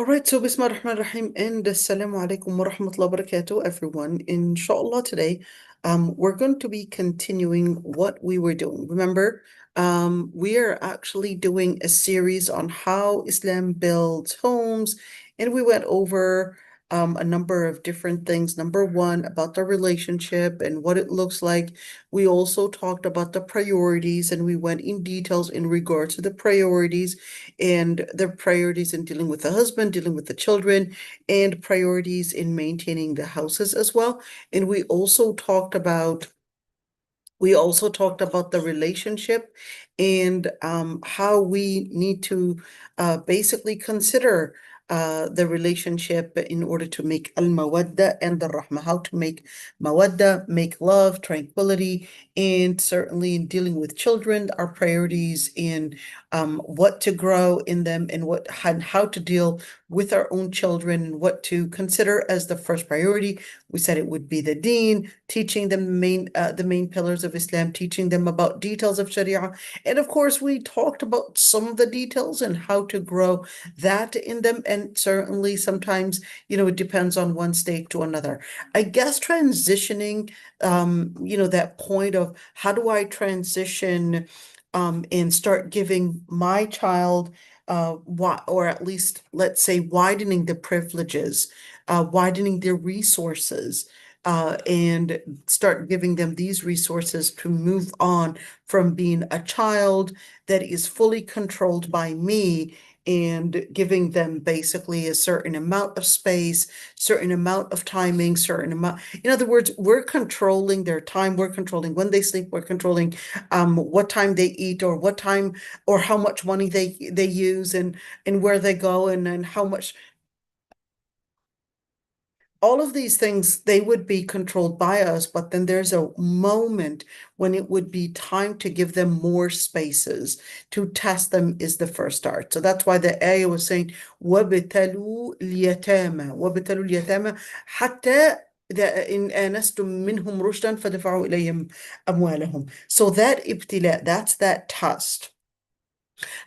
All right, so Bismillah ar-Rahman ar-Rahim and Assalamu alaikum wa rahmatullahi wa barakatuh, everyone. Inshallah, today we're going to be continuing what we were doing. Remember, we are actually doing a series on how Islam builds homes, and we went over a number of different things. Number one, about the relationship and what it looks like. We also talked about the priorities, and we went in details in regards to the priorities and their priorities in dealing with the husband, dealing with the children, and priorities in maintaining the houses as well. And we also talked about the relationship and how we need to basically consider the relationship in order to make al-mawadda and the rahma, how to make mawadda, make love, tranquility, and certainly in dealing with children, our priorities in what to grow in them and how to deal with our own children and what to consider as the first priority. We said it would be the deen, teaching them the main pillars of Islam, teaching them about details of Sharia. And of course, we talked about some of the details and how to grow that in them. And certainly sometimes, it depends on one state to another. I guess transitioning, that point of how do I transition and start giving my child or at least let's say widening the privileges, widening their resources, and start giving them these resources to move on from being a child that is fully controlled by me and giving them basically a certain amount of space, certain amount of timing, certain amount. In other words, we're controlling their time, we're controlling when they sleep, we're controlling what time they eat or what time or how much money they use and where they go and how much. All of these things, they would be controlled by us, but then there's a moment when it would be time to give them more spaces. To test them is the first start. So that's why the ayah was saying, وَابْتَلُوا الْيَتَامَى وَابْتَلُوا الْيَتَامَى حَتَّى إن آنستم منهم رشدا فدفعوا إليهم أموالهم. So that ibtila, that's that test.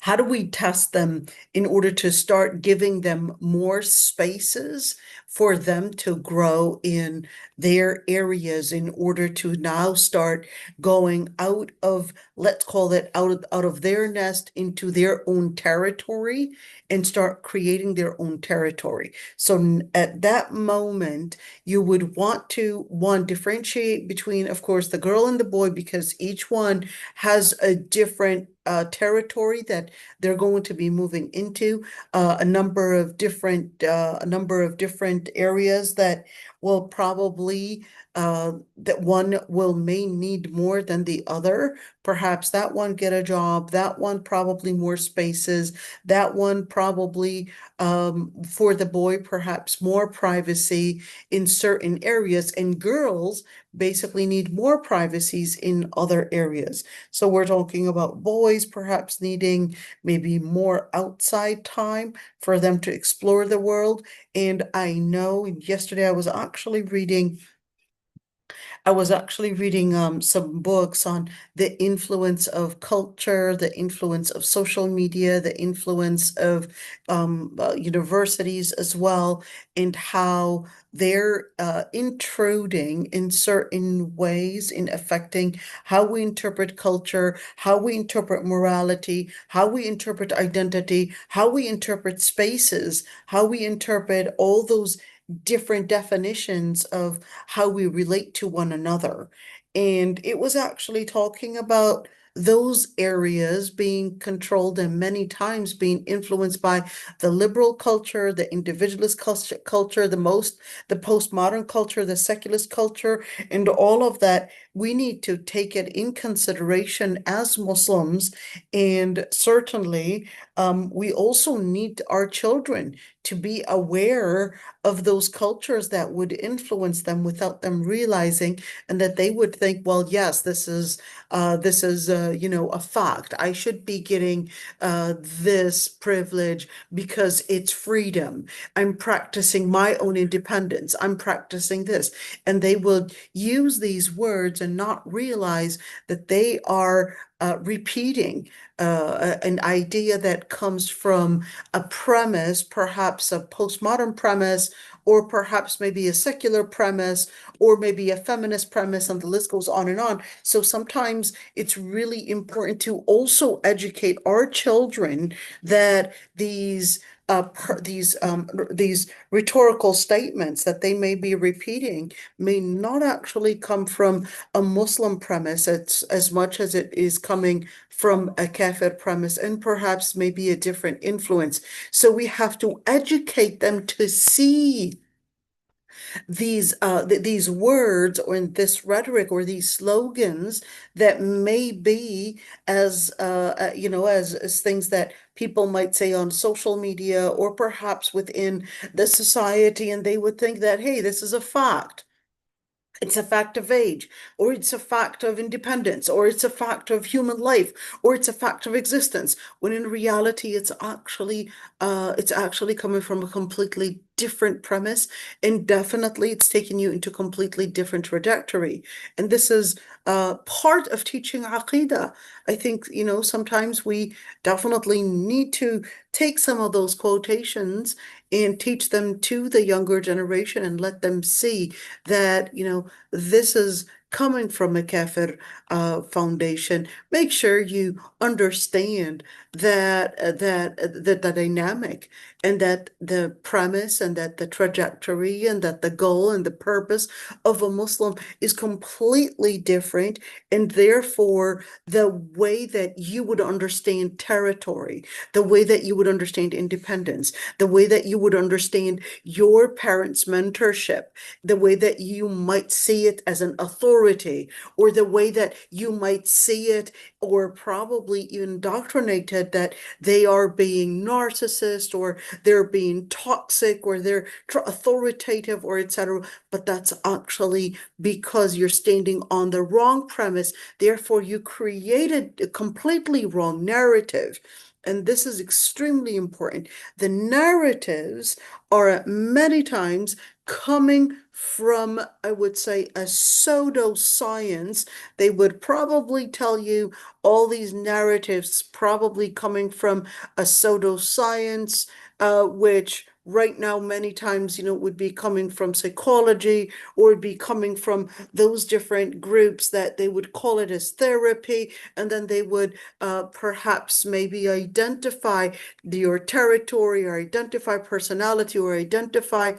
How do we test them in order to start giving them more spaces for them to grow in their areas in order to now start going out of, let's call it out of their nest into their own territory and start creating their own territory. So at that moment, you would want to, one, differentiate between, of course, the girl and the boy because each one has a different territory that they're going to be moving into, a number of different areas that will probably that one may need more than the other. Perhaps that one get a job, that one probably more spaces, that one probably for the boy perhaps more privacy in certain areas, and girls basically need more privacies in other areas. So we're talking about boys perhaps needing maybe more outside time for them to explore the world. And I know yesterday I was actually reading some books on the influence of culture, the influence of social media, the influence of universities as well, and how they're intruding in certain ways in affecting how we interpret culture, how we interpret morality, how we interpret identity, how we interpret spaces, how we interpret all those different definitions of how we relate to one another. And it was actually talking about those areas being controlled and many times being influenced by the liberal culture, the individualist culture, the postmodern culture, the secularist culture, and all of that. We need to take it in consideration as Muslims. And certainly, we also need our children to be aware of those cultures that would influence them without them realizing, and that they would think, well, yes, this is a fact. I should be getting this privilege because it's freedom. I'm practicing my own independence. I'm practicing this. And they will use these words and not realize that they are repeating an idea that comes from a premise, perhaps a postmodern premise, or perhaps maybe a secular premise, or maybe a feminist premise, and the list goes on and on. So sometimes it's really important to also educate our children that these rhetorical statements that they may be repeating may not actually come from a Muslim premise as much as it is coming from a kafir premise and perhaps maybe a different influence. So we have to educate them to see these words or in this rhetoric or these slogans that may be as things that people might say on social media or perhaps within the society, and they would think that, hey, this is a fact. It's a fact of age, or it's a fact of independence, or it's a fact of human life, or it's a fact of existence, when in reality it's actually coming from a completely different premise, and definitely it's taking you into a completely different trajectory. And this is part of teaching Aqidah. I think, sometimes we definitely need to take some of those quotations and teach them to the younger generation and let them see that, this is coming from a kafir foundation. Make sure you understand that the dynamic and that the premise and that the trajectory and that the goal and the purpose of a Muslim is completely different, and therefore the way that you would understand territory, the way that you would understand independence, the way that you would understand your parents' mentorship, the way that you might see it as an authority, or the way that you might see it or probably indoctrinated that they are being narcissist or they're being toxic or they're authoritative or etc. But that's actually because you're standing on the wrong premise. Therefore, you created a completely wrong narrative. And this is extremely important. The narratives are many times coming from, I would say, a pseudoscience. They would probably tell you all these narratives probably coming from a pseudoscience, which right now many times, would be coming from psychology or would be coming from those different groups that they would call it as therapy. And then they would perhaps maybe identify your territory or identify personality or identify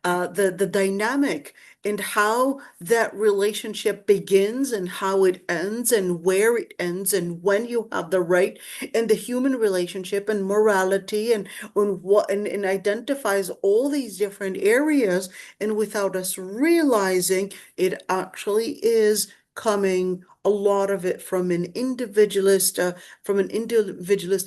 the dynamic and how that relationship begins and how it ends and where it ends and when you have the right and the human relationship and morality and identifies all these different areas, and without us realizing it actually is coming a lot of it from an individualist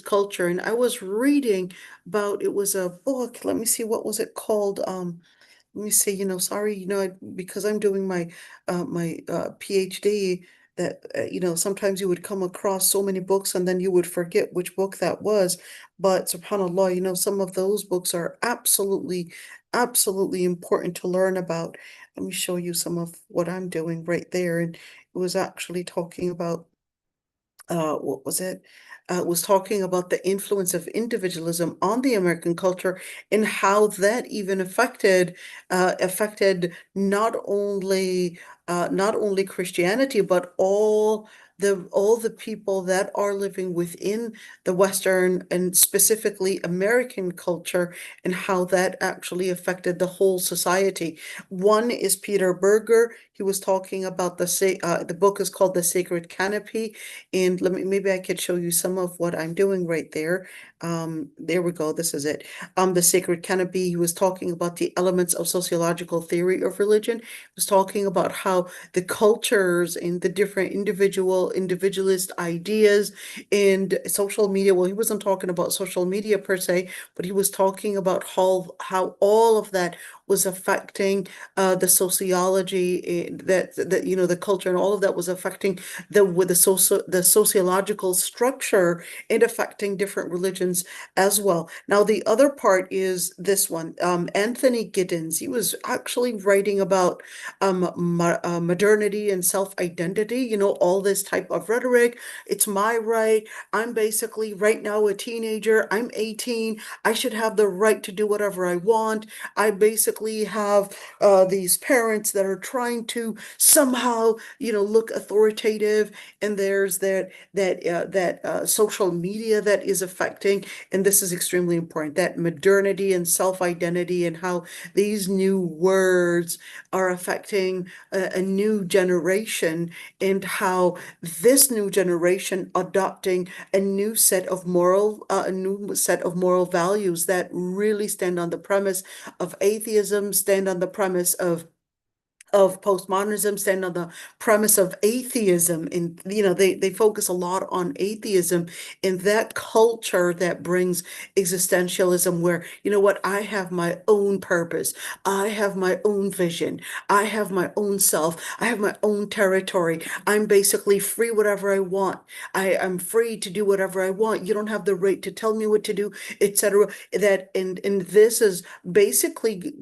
culture. And I was reading about, it was a book, let me see, what was it called? Let me see, sorry, because I'm doing my PhD, that sometimes you would come across so many books and then you would forget which book that was. But subhanAllah, some of those books are absolutely important to learn about. Let me show you some of what I'm doing right there. And it was actually talking about what was it? It was talking about the influence of individualism on the American culture and how that even affected not only Christianity, but all the people that are living within the Western and specifically American culture, and how that actually affected the whole society. One is Peter Berger. He was talking about the book is called The Sacred Canopy. And maybe I could show you some of what I'm doing right there. There we go. This is it. The Sacred Canopy, he was talking about the elements of sociological theory of religion. He was talking about how the cultures and the different individualist ideas and social media. Well, he wasn't talking about social media per se, but he was talking about how all of that was affecting the sociology, that the culture and all of that was affecting the sociological structure and affecting different religions as well. Now, the other part is this one. Anthony Giddens, he was actually writing about modernity and self-identity, all this type of rhetoric. It's my right. I'm basically right now a teenager. I'm 18. I should have the right to do whatever I want. I basically have these parents that are trying to somehow, look authoritative, and there's that social media that is affecting, and this is extremely important, that modernity and self-identity and how these new words are affecting a new generation, and how this new generation adopting a new set of moral values that really stand on the premise of atheism, stand on the premise of postmodernism, stand on the premise of atheism. And they focus a lot on atheism in that culture that brings existentialism, where what, I have my own purpose, I have my own vision, I have my own self, I have my own territory, I'm basically free whatever I want, I'm free to do whatever I want, you don't have the right to tell me what to do, etc. That and this is basically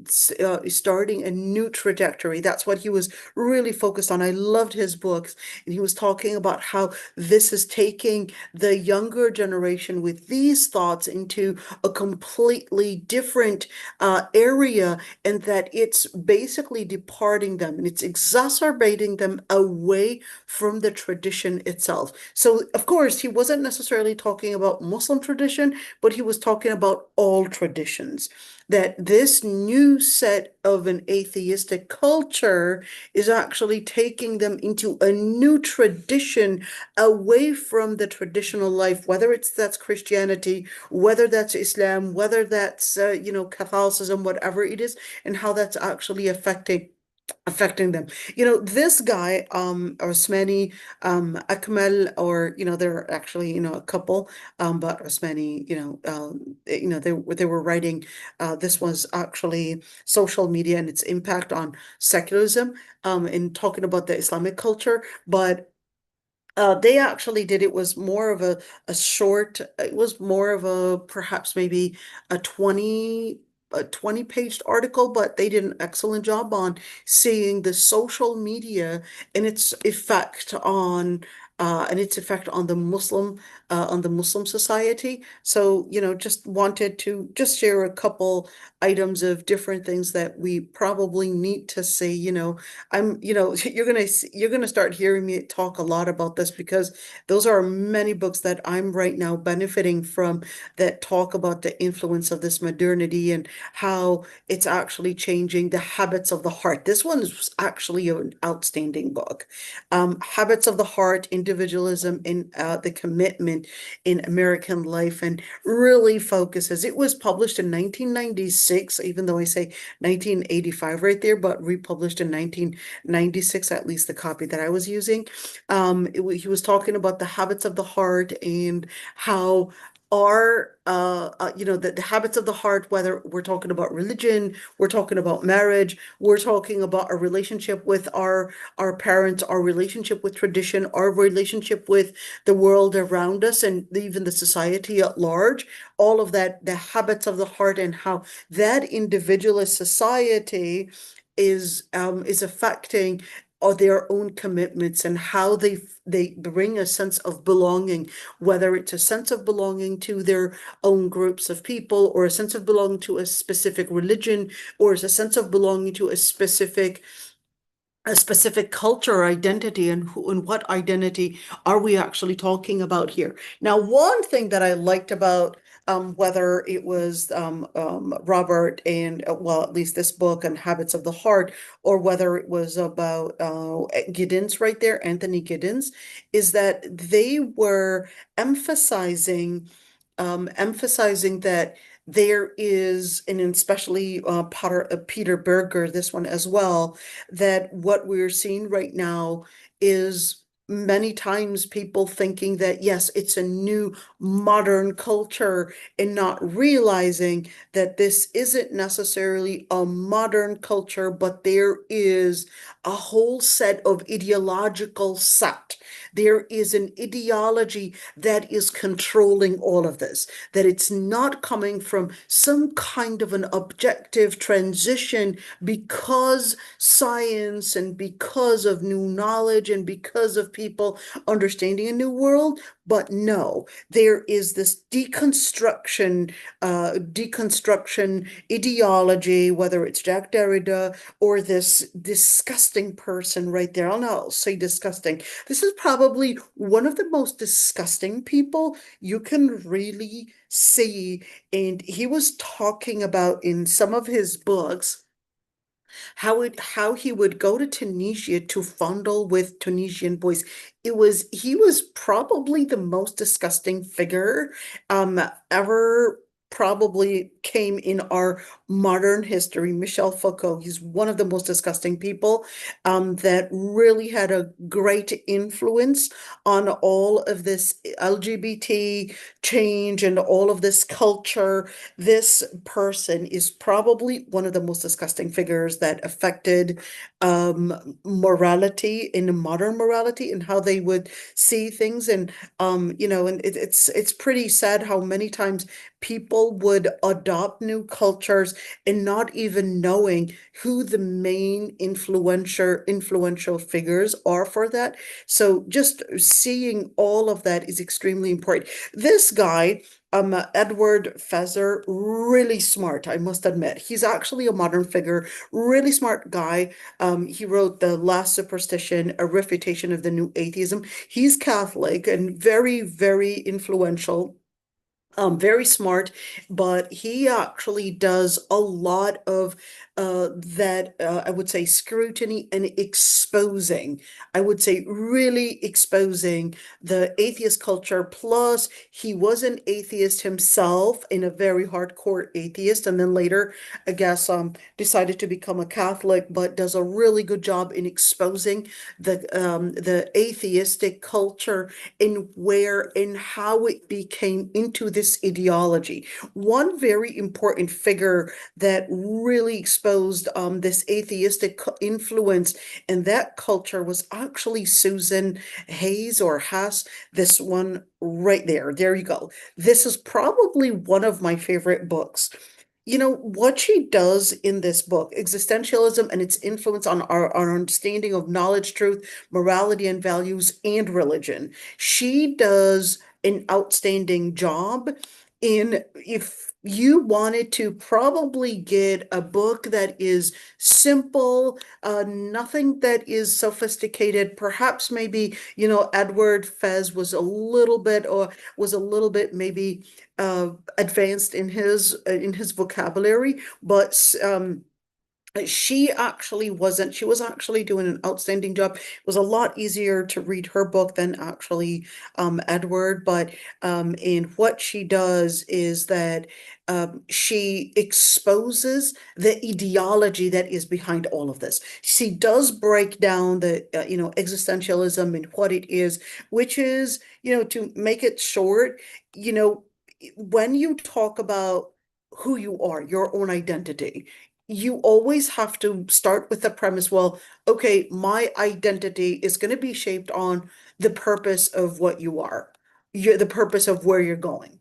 starting a new trajectory. That's what he was really focused on. I loved his books, and he was talking about how this is taking the younger generation with these thoughts into a completely different area, and that it's basically departing them and it's exacerbating them away from the tradition itself. So, of course, he wasn't necessarily talking about Muslim tradition, but he was talking about all traditions, that this new set of an atheistic culture is actually taking them into a new tradition away from the traditional life, whether that's Christianity, whether that's Islam, whether that's Catholicism, whatever it is, and how that's actually affecting them. This guy, Osmani Akmal, or they're actually a couple, but Osmani, they were writing. This was actually social media and its impact on secularism, and talking about the Islamic culture, but. They actually did, it was more of a short, it was more of a perhaps maybe a 20 page article, but they did an excellent job on seeing the social media and its effect on the Muslim society. So, just wanted to just share a couple items of different things that we probably need to say. You're gonna start hearing me talk a lot about this, because those are many books that I'm right now benefiting from, that talk about the influence of this modernity and how it's actually changing the habits of the heart. This one is actually an outstanding book. Habits of the Heart, Individualism, and the Commitment in American Life, and really focuses. It was published in 1996, even though I say 1985 right there, but republished in 1996, at least the copy that I was using. He was talking about the habits of the heart and how the habits of the heart, whether we're talking about religion, we're talking about marriage, we're talking about our relationship with our parents, our relationship with tradition, our relationship with the world around us, and even the society at large, all of that, the habits of the heart, and how that individualist society is affecting their own commitments, and how they bring a sense of belonging, whether it's a sense of belonging to their own groups of people, or a sense of belonging to a specific religion, or is a sense of belonging to a specific culture or identity, and who and what identity are we actually talking about here. Now, one thing that I liked about whether it was Robert and, well, at least this book on Habits of the Heart, or whether it was about Giddens right there, Anthony Giddens, is that they were emphasizing that there is, and especially Peter Berger, this one as well, that what we're seeing right now is many times people thinking that, yes, it's a new modern culture and not realizing that this isn't necessarily a modern culture, but there is a whole set of ideological set. There is an ideology that is controlling all of this, that it's not coming from some kind of an objective transition because science and because of new knowledge and because of people understanding a new world. But no, there is this deconstruction ideology, whether it's Jack Derrida or this disgusting person right there. I'll say disgusting. This is probably one of the most disgusting people you can really see. And he was talking about in some of his books how he would go to Tunisia to fondle with Tunisian boys. He was probably the most disgusting figure ever probably came in our modern history. Michel Foucault, he's one of the most disgusting people that really had a great influence on all of this LGBT change and all of this culture. This person is probably one of the most disgusting figures that affected morality in modern morality and how they would see things. And and it's pretty sad how many times people would adopt new cultures and not even knowing who the main influential figures are for that. So just seeing all of that is extremely important. This guy, Edward Feser, really smart, I must admit. He's actually a modern figure, really smart guy. He wrote The Last Superstition, A Refutation of the New Atheism. He's Catholic and very, very influential. Very smart, but he actually does a lot of I would say scrutiny and exposing. I would say really exposing the atheist culture. Plus, he was an atheist himself and a very hardcore atheist, and then later, I guess, decided to become a Catholic, but does a really good job in exposing the atheistic culture and where and how it became into this ideology. One very important figure that really exposed this atheistic influence and that culture was actually Susan Hayes or Haas, this one right there. There you go. This is probably one of my favorite books. You know, what she does in this book, existentialism and its influence on our understanding of knowledge, truth, morality, and values, and religion. She does an outstanding job in if you wanted to probably get a book that is simple, nothing that is sophisticated, perhaps maybe, Edward Fez was a little bit maybe advanced in his vocabulary, but she actually wasn't. She was actually doing an outstanding job. It was a lot easier to read her book than actually Edward. But and what she does is that she exposes the ideology that is behind all of this. She does break down the existentialism and what it is, which is to make it short, you know, when you talk about who you are, your own identity, you always have to start with the premise, well, okay, my identity is going to be shaped on the purpose of what you are, the purpose of where you're going.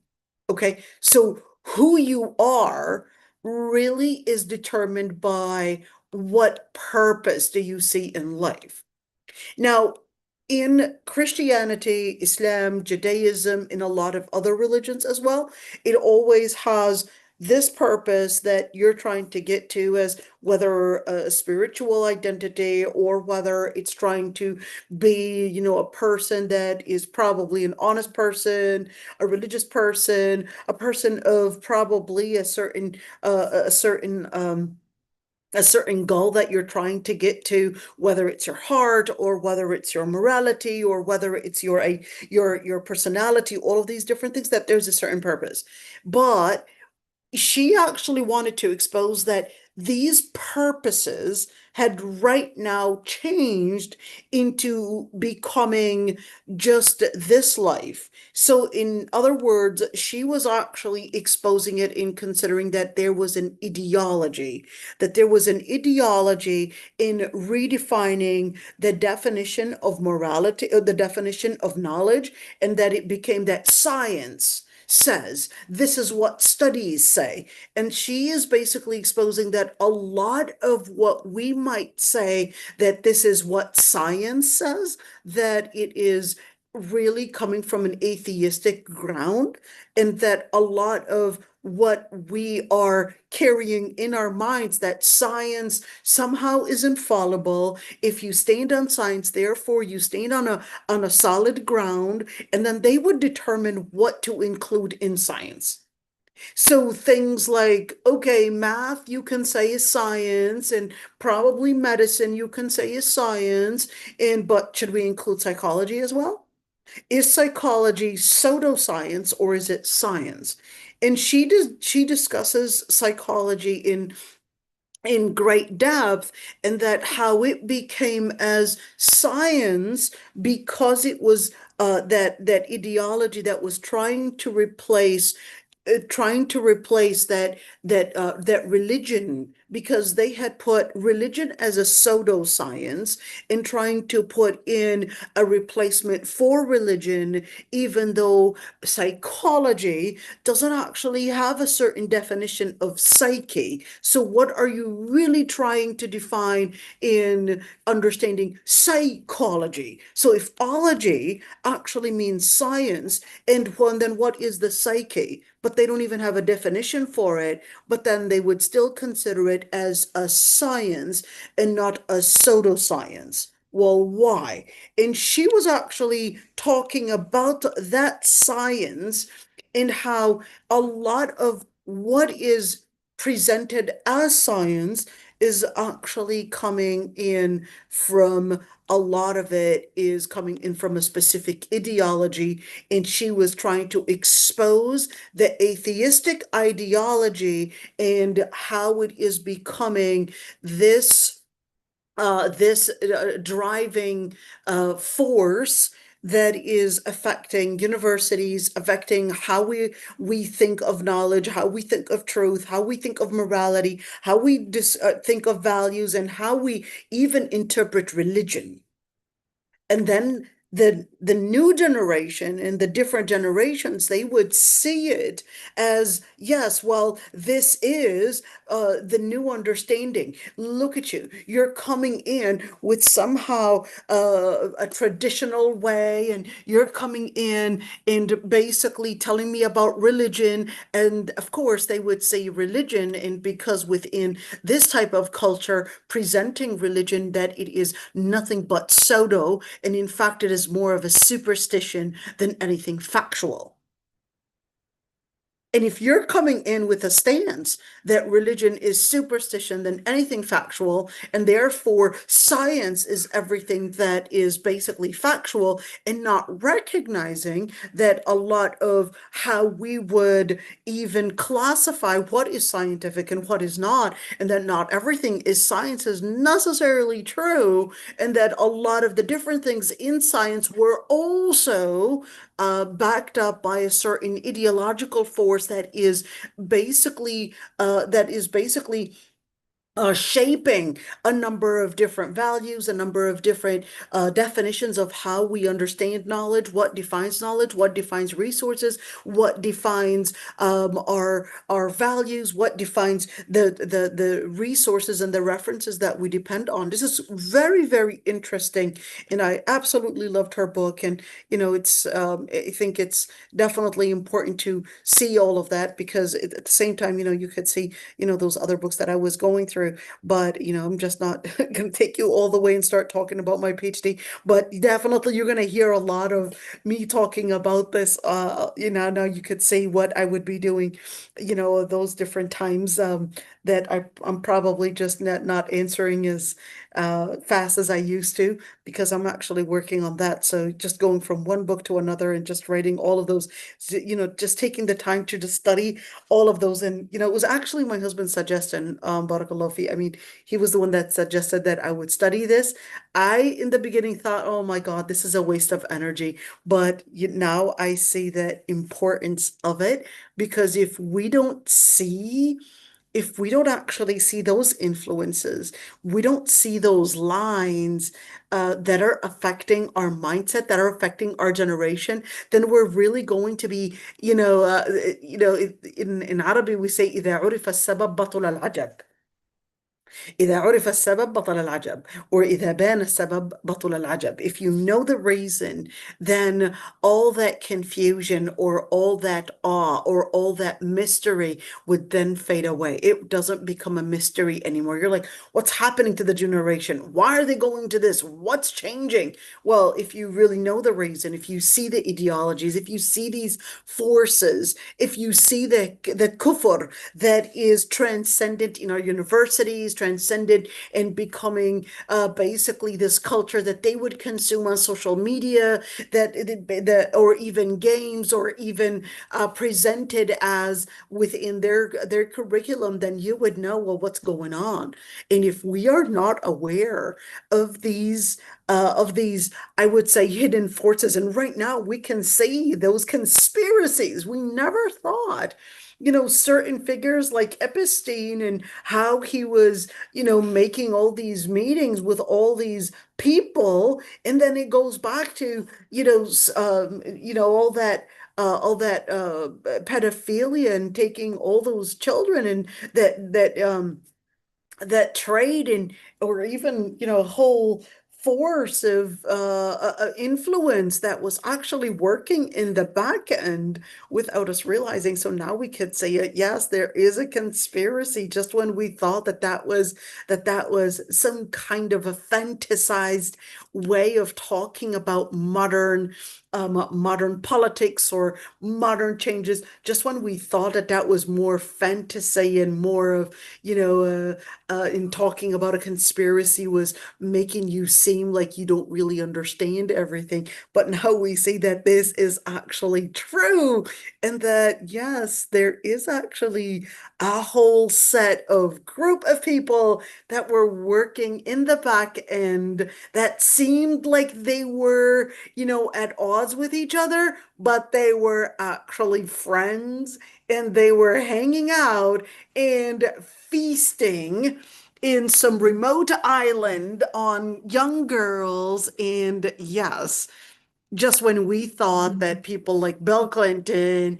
Okay, so who you are really is determined by what purpose do you see in life. Now, in Christianity, Islam, Judaism, in a lot of other religions as well, it always has this purpose that you're trying to get to, as whether a spiritual identity or whether it's trying to be, a person that is probably an honest person, a religious person, a person of probably a certain goal that you're trying to get to, whether it's your heart or whether it's your morality or whether it's your personality, all of these different things, that there's a certain purpose. But she actually wanted to expose that these purposes had right now changed into becoming just this life. So, in other words, she was actually exposing it in considering that there was an ideology, in redefining the definition of morality, or the definition of knowledge, and that it became that science says this is what studies say. And she is basically exposing that a lot of what we might say that this is what science says, that it is really coming from an atheistic ground, and that a lot of what we are carrying in our minds, that science somehow is infallible. If you stand on science, therefore you stand on a solid ground, and then they would determine what to include in science. So things like, okay, math you can say is science, and probably medicine you can say is science, and but should we include psychology as well? Is psychology pseudoscience or is it science? And she discusses psychology in great depth, and that how it became as science because it was that ideology that was trying to replace that religion, because they had put religion as a pseudoscience and trying to put in a replacement for religion, even though psychology doesn't actually have a certain definition of psyche. So what are you really trying to define in understanding psychology? So if ology actually means science, and well, then what is the psyche? But they don't even have a definition for it, but then they would still consider it as a science and not a pseudoscience. Well, why? And she was actually talking about that science and how a lot of what is presented as science is actually coming in from a lot of it is coming in from a specific ideology, and she was trying to expose the atheistic ideology and how it is becoming this driving force that is affecting universities, affecting how we think of knowledge, how we think of truth, how we think of morality, how we think of values, and how we even interpret religion. And then the new generation and the different generations, they would see it as, yes, well, this is the new understanding. Look at you. You're coming in with somehow a traditional way, and you're coming in and basically telling me about religion. And of course, they would say religion, and because within this type of culture, presenting religion that it is nothing but pseudo, and in fact, it is more of a superstition than anything factual. And if you're coming in with a stance that religion is superstition than anything factual, and therefore science is everything that is basically factual, and not recognizing that a lot of how we would even classify what is scientific and what is not, and that not everything is science is necessarily true, and that a lot of the different things in science were also backed up by a certain ideological force that is basically shaping a number of different values, a number of different definitions of how we understand knowledge, what defines resources, what defines our values, what defines the resources and the references that we depend on. This is very, very interesting, and I absolutely loved her book. And it's I think it's definitely important to see all of that, because at the same time, you could see those other books that I was going through. true. But, I'm just not going to take you all the way and start talking about my PhD. But definitely you're going to hear a lot of me talking about this. Now you could see what I would be doing, those different times that I'm probably just not answering as fast as I used to because I'm actually working on that. So just going from one book to another and just writing all of those, just taking the time to just study all of those. And, it was actually my husband's suggestion, Barakallah fi. I mean, he was the one that suggested that I would study this. I, in the beginning, thought, oh my God, this is a waste of energy. But now I see the importance of it because if we don't actually see those influences, we don't see those lines that are affecting our mindset, that are affecting our generation, then we're really going to be, in Arabic we say إذا عرف السبب بطل العجب. إذا عرف السبب بطل العجب, or إذا بان السبب بطل العجب. If you know the reason, then all that confusion or all that awe or all that mystery would then fade away. It doesn't become a mystery anymore. You're like, what's happening to the generation? Why are they going to this? What's changing? Well, if you really know the reason, if you see the ideologies, if you see these forces, if you see the kufr that is transcendent in our universities, transcendent and becoming basically this culture that they would consume on social media, or even games, or even presented as within their curriculum, then you would know, well, what's going on. And if we are not aware of these, I would say, hidden forces, and right now we can see those conspiracies. We never thought certain figures like Epstein and how he was, making all these meetings with all these people. And then it goes back to, all that pedophilia and taking all those children and that trade and or even a whole force of influence that was actually working in the back end without us realizing. So now we could say it, yes, there is a conspiracy, just when we thought that was some kind of a fantasized way of talking about modern politics or modern changes, just when we thought that was more fantasy and more of in talking about a conspiracy was making you seem like you don't really understand everything. But now we see that this is actually true, and that yes, there is actually a whole set of group of people that were working in the back end that seemed like they were, at odds with each other, but they were actually friends and they were hanging out and feasting in some remote island on young girls. And yes, just when we thought that people like Bill Clinton,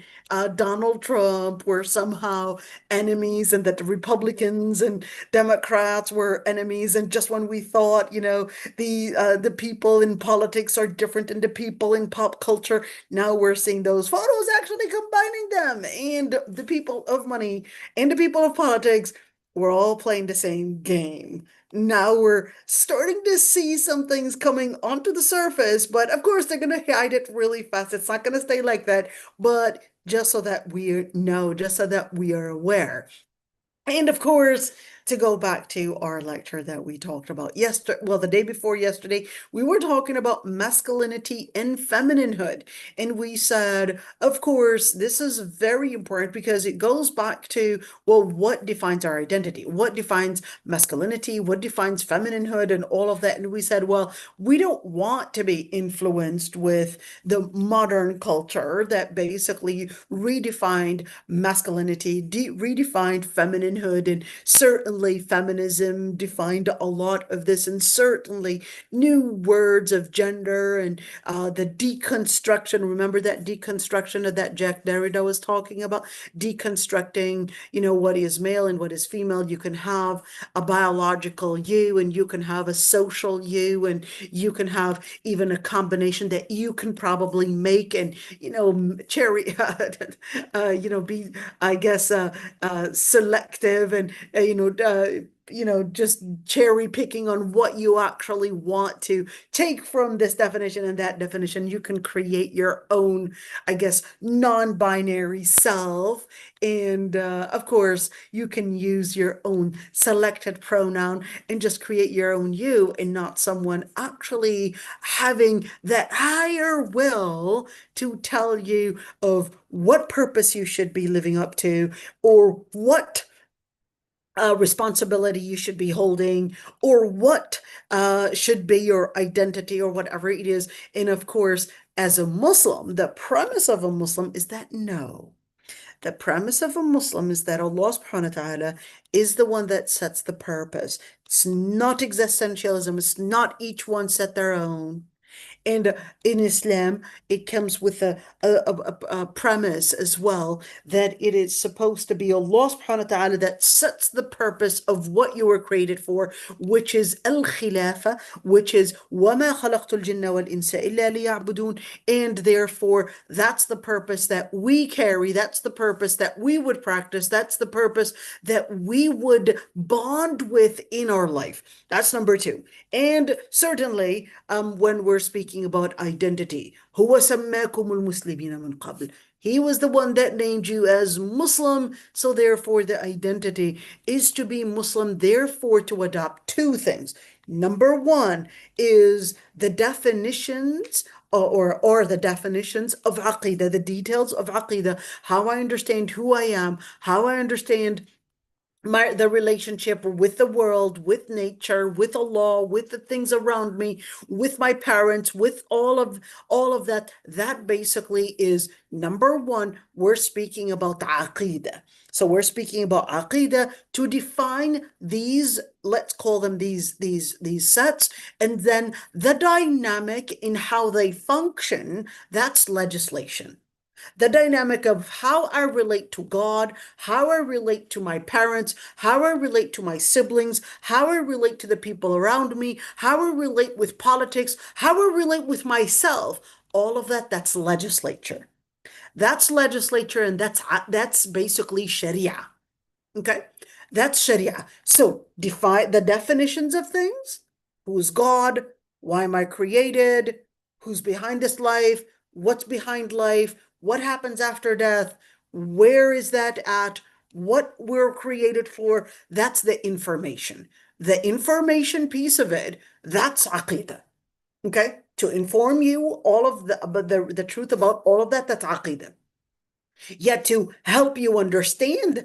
Donald Trump were somehow enemies and that the Republicans and Democrats were enemies, and just when we thought, the people in politics are different than the people in pop culture, now we're seeing those photos actually combining them, and the people of money and the people of politics were all playing the same game. Now we're starting to see some things coming onto the surface, but of course they're going to hide it really fast. It's not going to stay like that, but just so that we know, just so that we are aware. And of course, to go back to our lecture that we talked about yesterday, well, the day before yesterday, we were talking about masculinity and femininehood. And we said, of course, this is very important because it goes back to, well, what defines our identity? What defines masculinity? What defines femininehood and all of that? And we said, well, we don't want to be influenced with the modern culture that basically redefined masculinity, redefined femininenhood, and certainly feminism defined a lot of this, and certainly new words of gender and the deconstruction. Remember that deconstruction of that Jack Derrida was talking about, deconstructing, what is male and what is female. You can have a biological you, and you can have a social you, and you can have even a combination that you can probably make and, cherry, be, I guess, selective and, just cherry picking on what you actually want to take from this definition and that definition. You can create your own, I guess, non-binary self. And of course, you can use your own selected pronoun and just create your own you and not someone actually having that higher will to tell you of what purpose you should be living up to or what responsibility you should be holding or what should be your identity or whatever it is. And of course, as a Muslim, the premise of a Muslim is that no. The premise of a Muslim is that Allah subhanahu wa ta'ala is the one that sets the purpose. It's not existentialism. It's not each one set their own. And in Islam, it comes with a premise as well that it is supposed to be Allah subhanahu wa ta'ala that sets the purpose of what you were created for, which is al-khilafa, which is وَمَا خَلَقْتُ الْجِنَّ وَالْإِنسَ إِلَّا لِيَعْبُدُونَ. And therefore, that's the purpose that we carry. That's the purpose that we would practice. That's the purpose that we would bond with in our life. That's number two. And certainly, when we're speaking about identity, هو سماكم المسلمين من قبل. He was the one that named you as Muslim, so therefore the identity is to be Muslim, therefore to adopt two things. Number one is the definitions or the definitions of Aqidah, the details of Aqidah, how I understand who I am, how I understand the relationship with the world, with nature, with Allah, with the things around me, with my parents, with all of that. That basically is number one. We're speaking about the Aqidah. So we're speaking about Aqidah to define these, let's call them these sets, and then the dynamic in how they function, that's legislation. The dynamic of how I relate to God, how I relate to my parents, how I relate to my siblings, how I relate to the people around me, how I relate with politics, how I relate with myself, all of that, that's legislature. That's legislature, and that's basically Sharia. Okay? That's Sharia. So define the definitions of things. Who's God? Why am I created? Who's behind this life? What's behind life? What happens after death? Where is that at? What we're created for? That's the information. The information piece of it, that's Aqidah. Okay? To inform you all of the truth about all of that, that's Aqidah. Yet to help you understand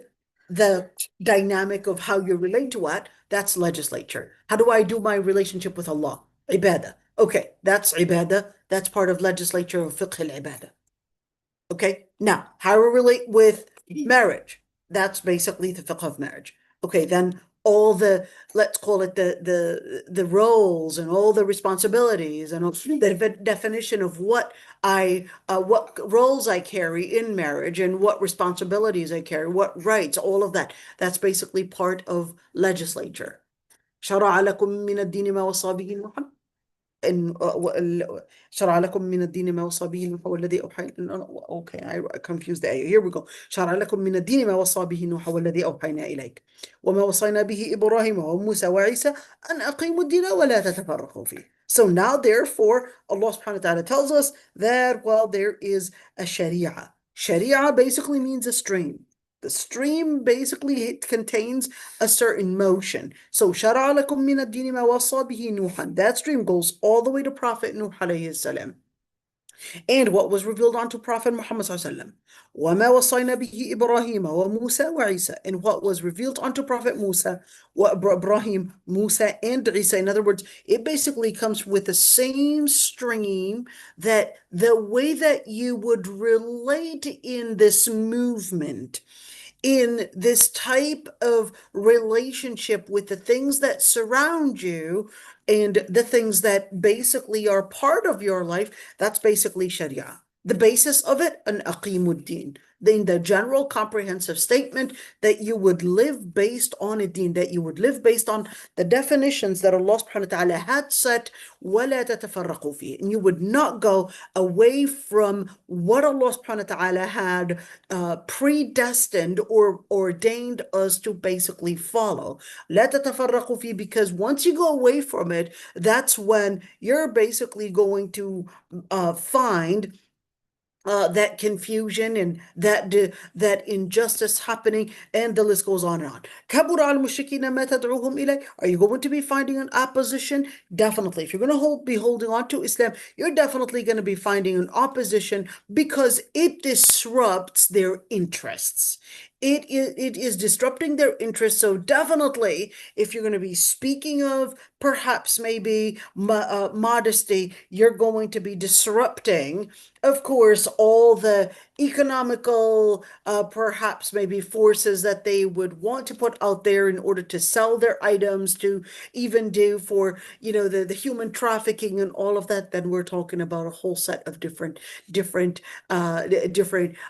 the dynamic of how you relate to what, that's legislature. How do I do my relationship with Allah? Ibadah. Okay, that's Ibadah. That's part of legislature of fiqh al-Ibadah. Okay, now how to relate with marriage. That's basically the fiqh of marriage. Okay, then all the, let's call it the roles and all the responsibilities and the definition of what roles I carry in marriage and what responsibilities I carry, what rights, all of that. That's basically part of legislature. شرع لكم من الدين ما وصى به نوحا إن شرع لكم من الدين ما وصى به نوح والذي أوحينا. Okay, I confused the ayah. Here we go. شرع لكم من الدين ما وصى به نوح والذي أوحينا إليك وما وصينا به إبراهيم وموسى وعيسى أن أقيموا الدين ولا تتفرقوا فيه. So now, therefore, Allah subhanahu wa ta'ala tells us that, well, there is a Sharia. Sharia basically means a stream. The stream basically contains a certain motion. So, شَرَعَ لَكُم مِّنَ الدِّينِ مَا وَصَّى بِهِ نُوحًا. That stream goes all the way to Prophet Nuh alayhi salam. And what was revealed unto Prophet Muhammad sallallahu alaihi wasallam. وَمَا وَصَّيْنَا بِهِ إِبْرَاهِيمَ وَمُوسَى وَعِيسَى. And what was revealed unto Prophet Musa, Ibrahim, Musa, and Isa. In other words, it basically comes with the same stream, that the way that you would relate in this movement, in this type of relationship with the things that surround you and the things that basically are part of your life, that's basically Sharia. The basis of it, an aqimuddin. In the general comprehensive statement that you would live based on a deen, that you would live based on the definitions that Allah subhanahu wa ta'ala had set, وَلَا تَتَفَرَّقُوا فِيهِ. And you would not go away from what Allah subhanahu wa ta'ala had predestined or ordained us to basically follow. لَا تَتَفَرَّقُوا فِيهِ, because once you go away from it, that's when you're basically going to find that confusion and that injustice happening, and the list goes on and on. كبر على المشركين ما تدعوهم إليه. Are you going to be finding an opposition? Definitely. If you're going to be holding on to Islam, you're definitely going to be finding an opposition because it disrupts their interests. It is disrupting their interests. So definitely, if you're going to be speaking of perhaps maybe modesty, you're going to be disrupting, of course, all the economical, perhaps maybe forces that they would want to put out there in order to sell their items, to even do for, the human trafficking and all of that. Then we're talking about a whole set of different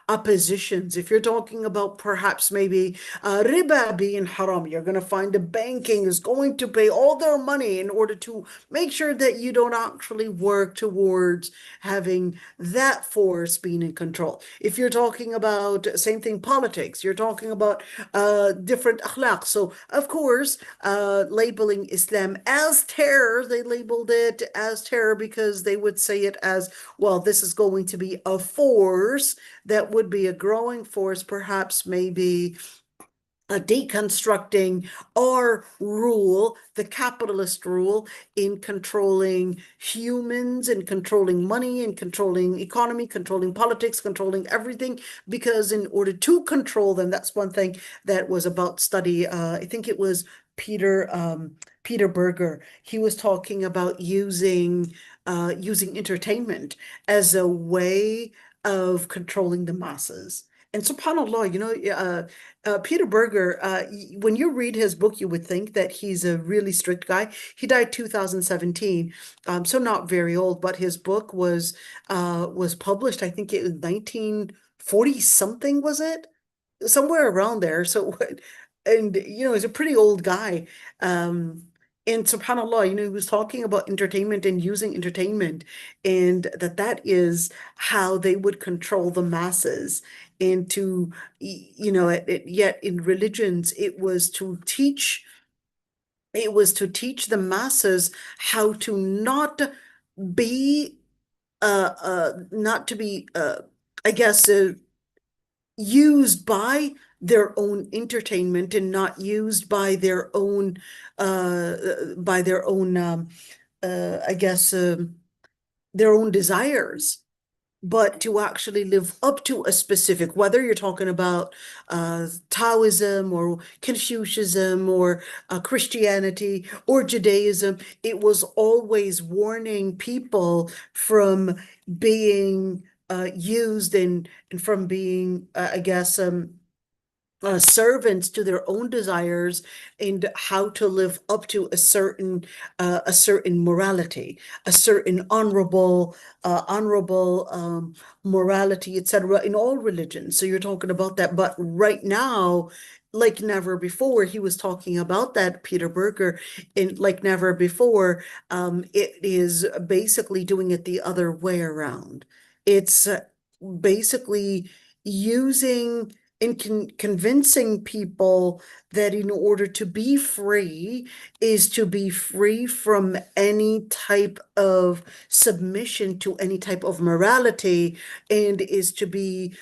oppositions. If you're talking about perhaps maybe riba being haram, you're going to find the banking is going to pay all their money in order to make sure that you don't actually work towards having that force being in control. If you're talking about, same thing, politics, you're talking about different akhlaq. So, of course, labeling Islam as terror, they labeled it as terror because they would say it as, well, this is going to be a force that would be a growing force, perhaps maybe deconstructing our rule, the capitalist rule, in controlling humans and controlling money and controlling economy, controlling politics, controlling everything. Because in order to control them, that's one thing that was about study. I think it was Peter Berger. He was talking about using entertainment as a way of controlling the masses. And subhanAllah, Peter Berger, when you read his book, you would think that he's a really strict guy. He died 2017, so not very old, but his book was published, I think it was 1940 something, was it? Somewhere around there. So, and he's a pretty old guy. And subhanAllah, he was talking about entertainment and using entertainment, and that is how they would control the masses. And to, yet in religions, it was to teach the masses how to be, not to be, I guess, used by their own entertainment and not used by their own, I guess, their own desires, but to actually live up to a specific, whether you're talking about Taoism or Confucianism or Christianity or Judaism, it was always warning people from being used and from being, I guess, servants to their own desires, and how to live up to a certain morality, a certain honorable morality, etc., in all religions. So you're talking about that, but right now, like never before, he was talking about that, Peter Berger, in like never before, it is basically doing it the other way around. It's basically using and convincing people that in order to be free is to be free from any type of submission to any type of morality, and is to be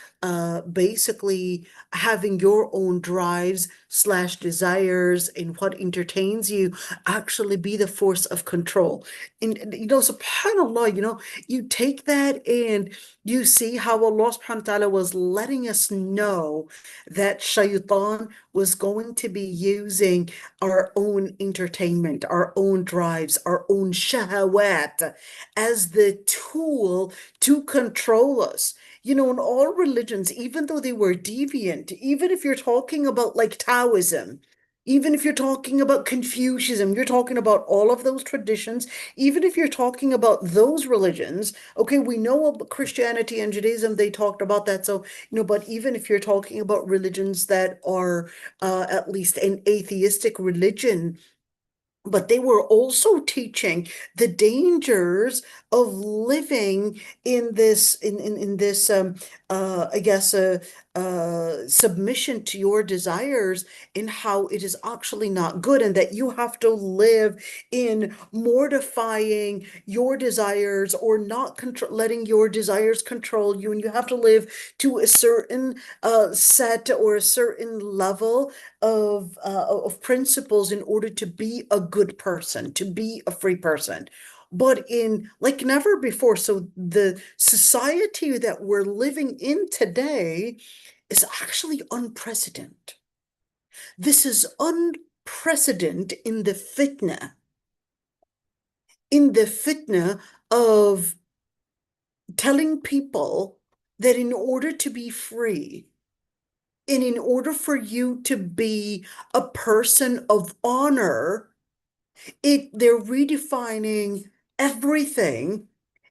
basically having your own drives / desires and what entertains you actually be the force of control. And subhanAllah, you take that and you see how Allah subhanahu wa ta'ala was letting us know that shaitan was going to be using our own entertainment, our own drives, our own shahawat as the tool to control us. In all religions, even though they were deviant, even if you're talking about like Taoism, Even if you're talking about Confucianism, you're talking about all of those traditions, even if you're talking about those religions, okay, we know about Christianity and Judaism, they talked about that. So, but even if you're talking about religions that are at least an atheistic religion, but they were also teaching the dangers of living in this in this I guess submission to your desires, in how it is actually not good, and that you have to live in mortifying your desires, or not control letting your desires control you, and you have to live to a certain set or a certain level of principles in order to be a good person, to be a free person. But in like never before. So the society that we're living in today is actually unprecedented. This is unprecedented in the fitna of telling people that in order to be free, and in order for you to be a person of honor, they're redefining everything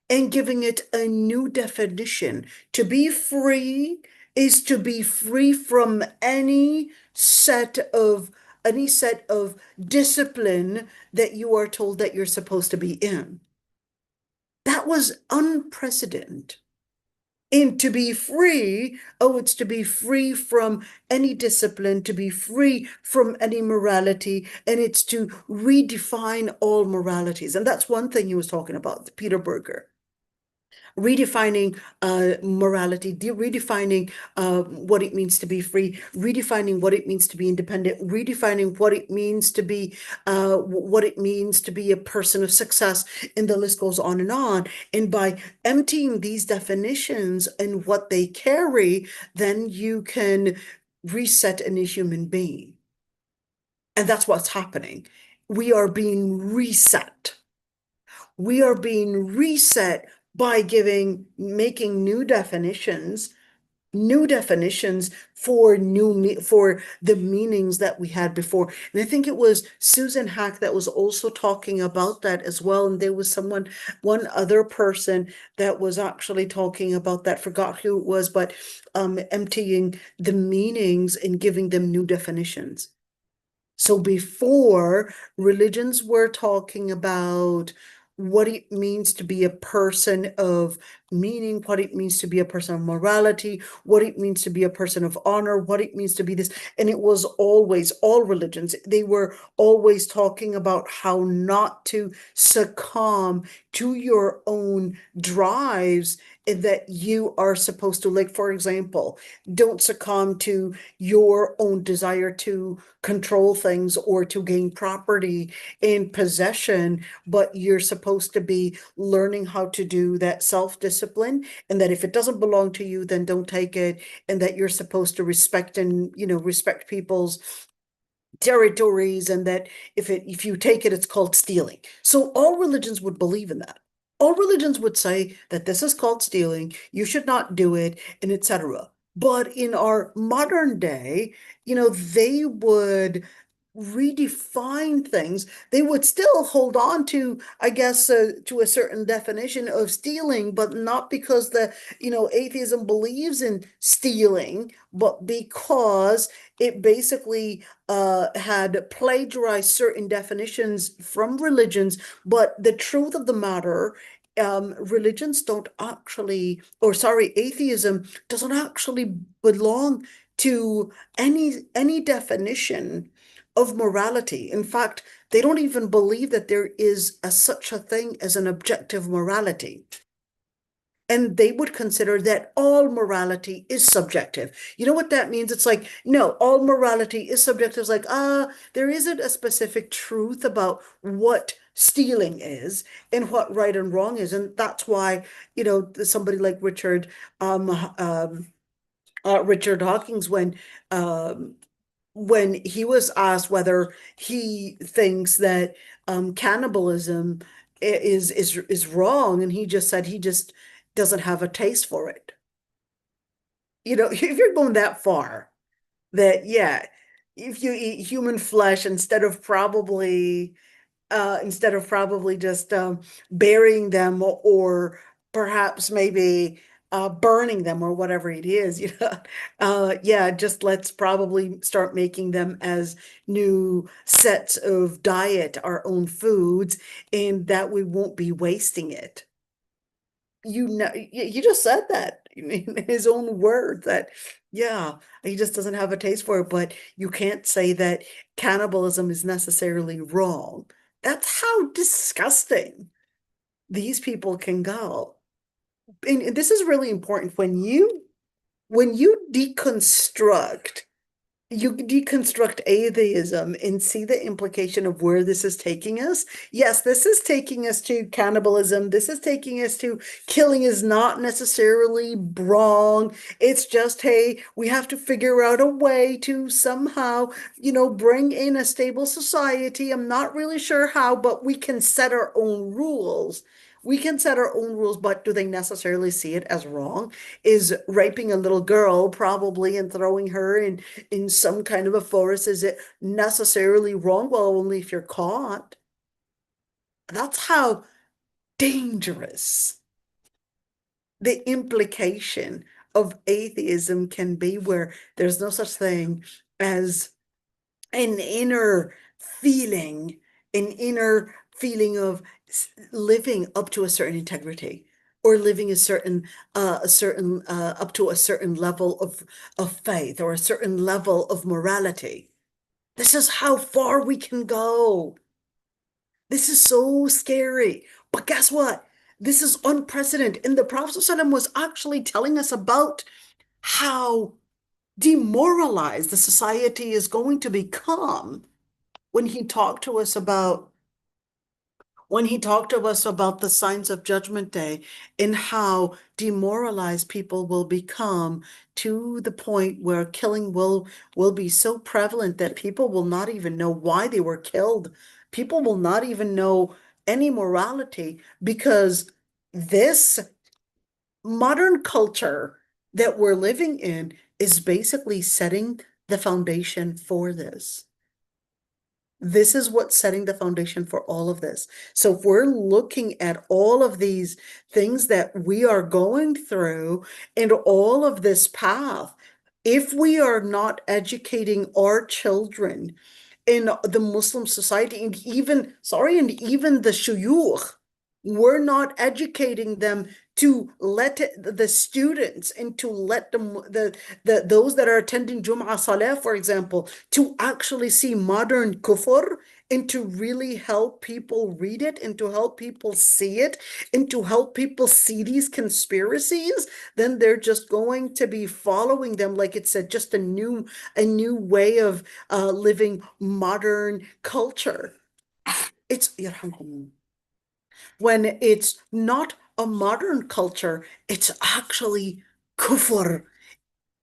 and giving it a new definition. To be free is to be free from any set of discipline that you are told that you're supposed to be in. That was unprecedented. And to be free, oh, it's to be free from any discipline, to be free from any morality, and it's to redefine all moralities. And that's one thing he was talking about, Peter Berger. Redefining morality, redefining what it means to be free, redefining what it means to be independent, redefining what it means to be a person of success, and the list goes on and on. And by emptying these definitions and what they carry, then you can reset any human being. And that's what's happening. We are being reset. We are being reset by making new definitions for for the meanings that we had before. And I think it was Susan Hack that was also talking about that as well. And there was one other person that was actually talking about that, forgot who it was, but emptying the meanings and giving them new definitions. So before, religions were talking about what it means to be a person of meaning, what it means to be a person of morality, what it means to be a person of honor, what it means to be this. And it was always, all religions, they were always talking about how not to succumb to your own drives that you are supposed to, like, for example, don't succumb to your own desire to control things or to gain property and possession, but you're supposed to be learning how to do that self-discipline, and that if it doesn't belong to you, then don't take it, and that you're supposed to respect and, respect people's territories, and that if you take it, it's called stealing. So all religions would believe in that. All religions would say that this is called stealing, you should not do it, and etc. But in our modern day, they would redefine things. They would still hold on to, I guess, to a certain definition of stealing, but not because atheism believes in stealing, but because it basically had plagiarized certain definitions from religions. But the truth of the matter, religions don't actually, or sorry, atheism doesn't actually belong to any definition of morality. In fact, they don't even believe that there is such a thing as an objective morality. And they would consider that all morality is subjective. You know what that means? It's like, no, all morality is subjective. It's like, there isn't a specific truth about what stealing is and what right and wrong is. And that's why, somebody like Richard Hawkins, when he was asked whether he thinks that cannibalism is wrong, and he just said he just doesn't have a taste for it. If you're going that far, that yeah, if you eat human flesh instead of probably just burying them or perhaps maybe burning them or whatever it is, you know. Yeah, just let's probably start making them as new sets of diet, our own foods, and that we won't be wasting it. You know, he just said that in his own words that, yeah, he just doesn't have a taste for it. But you can't say that cannibalism is necessarily wrong. That's how disgusting these people can go. And this is really important when you deconstruct atheism and see the implication of where this is taking us. Yes, this is taking us to cannibalism. This is taking us to killing is not necessarily wrong. It's just, hey, we have to figure out a way to somehow, bring in a stable society. I'm not really sure how, but we can set our own rules. We can set our own rules, but do they necessarily see it as wrong? Is raping a little girl probably and throwing her in some kind of a forest, is it necessarily wrong? Well, only if you're caught. That's how dangerous the implication of atheism can be, where there's no such thing as an inner feeling, an inner feeling of living up to a certain integrity or living a certain up to a certain level of faith or a certain level of morality. This is how far we can go. This is so scary. But guess what? This is unprecedented. And the Prophet ﷺ was actually telling us about how demoralized the society is going to become when he talked to us about the signs of Judgment Day and how demoralized people will become, to the point where killing will be so prevalent that people will not even know why they were killed. People will not even know any morality, because this modern culture that we're living in is basically setting the foundation for this. This is what's setting the foundation for all of this. So if we're looking at all of these things that we are going through and all of this path, if we are not educating our children in the Muslim society, and even the shuyukh, we're not educating them to let the students and to let them those that are attending Jum'ah Salah, for example, to actually see modern kufr and to really help people read it and to help people see it and to help people see these conspiracies, then they're just going to be following them, like it said, just a new way of living modern culture. It's when it's not a modern culture, it's actually kufr.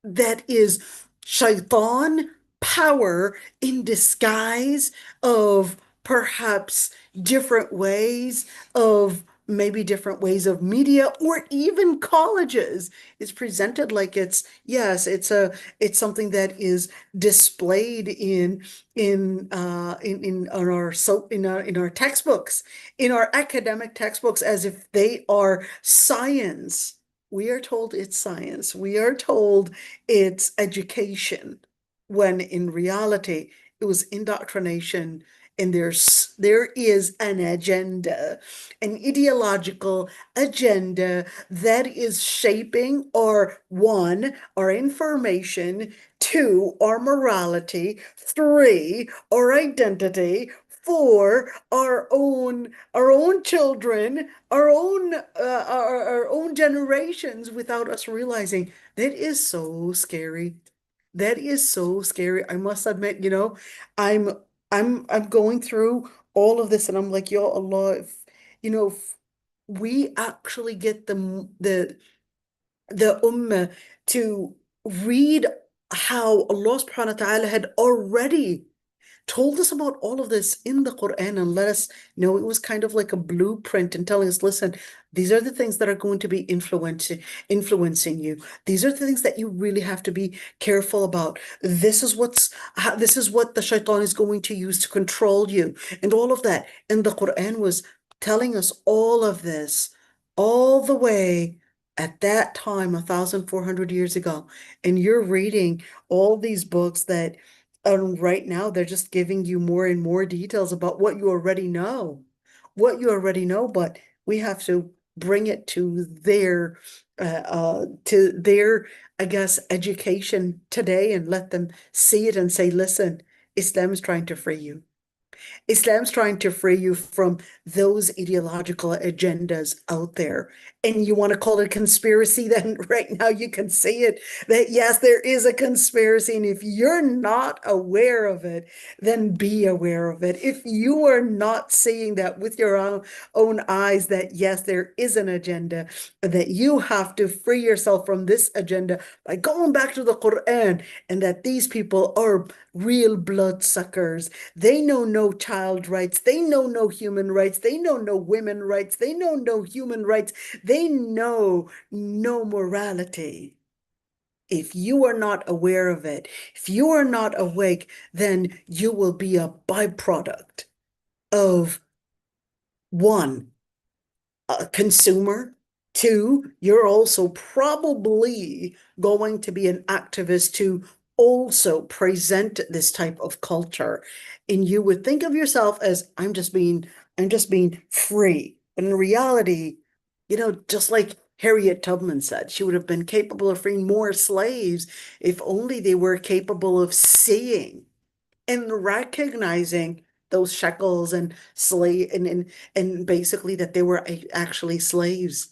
That is shaitan power in disguise of perhaps different ways of maybe different ways of media or even colleges. It's presented like it's, yes, it's something that is displayed in our textbooks, in our academic textbooks, as if they are science. We are told it's science. We are told it's education, when in reality it was indoctrination. And there is an agenda, an ideological agenda that is shaping our information, two, our morality, three, our identity, four, our own children, our own generations, without us realizing. That is so scary. That is so scary. I must admit, I'm I'm going through all of this and I'm like, yo, Allah, if we actually get the ummah to read how Allah subhanahu wa ta'ala had already told us about all of this in the Quran and let us know it was kind of like a blueprint and telling us, listen, these are the things that are going to be influencing you. These are the things that you really have to be careful about. This is what the shaitan is going to use to control you, and all of that. And the Quran was telling us all of this all the way at that time, 1,400 years ago. And you're reading all these books that right now they're just giving you more and more details about what you already know, but we have to bring it to their, I guess, education today and let them see it and say, listen, Islam is trying to free you. Islam's trying to free you from those ideological agendas out there. And you want to call it conspiracy, then right now you can see it that yes, there is a conspiracy. And if you're not aware of it, then be aware of it. If you are not seeing that with your own eyes, that yes, there is an agenda, that you have to free yourself from this agenda by going back to the Quran, and that these people are real bloodsuckers. They know no child rights. They know no human rights. They know no women rights. They know no human rights. They know no morality. If you are not aware of it, if you are not awake, then you will be a byproduct of one, a consumer. Two, you're also probably going to be an activist to also present this type of culture. And you would think of yourself as, I'm just being free. But in reality, just like Harriet Tubman said, she would have been capable of freeing more slaves if only they were capable of seeing and recognizing those shekels and slave and basically that they were actually slaves.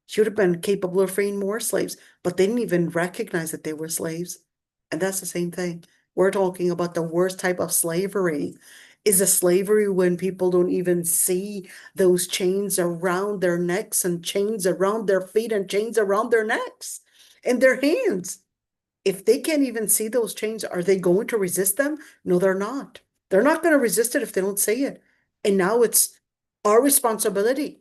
She would have been capable of freeing more slaves, but they didn't even recognize that they were slaves. And that's the same thing. We're talking about the worst type of slavery. Is a slavery when people don't even see those chains around their necks and chains around their feet and chains around their necks and their hands. If they can't even see those chains, are they going to resist them? No, they're not. They're not going to resist it if they don't see it. And now it's our responsibility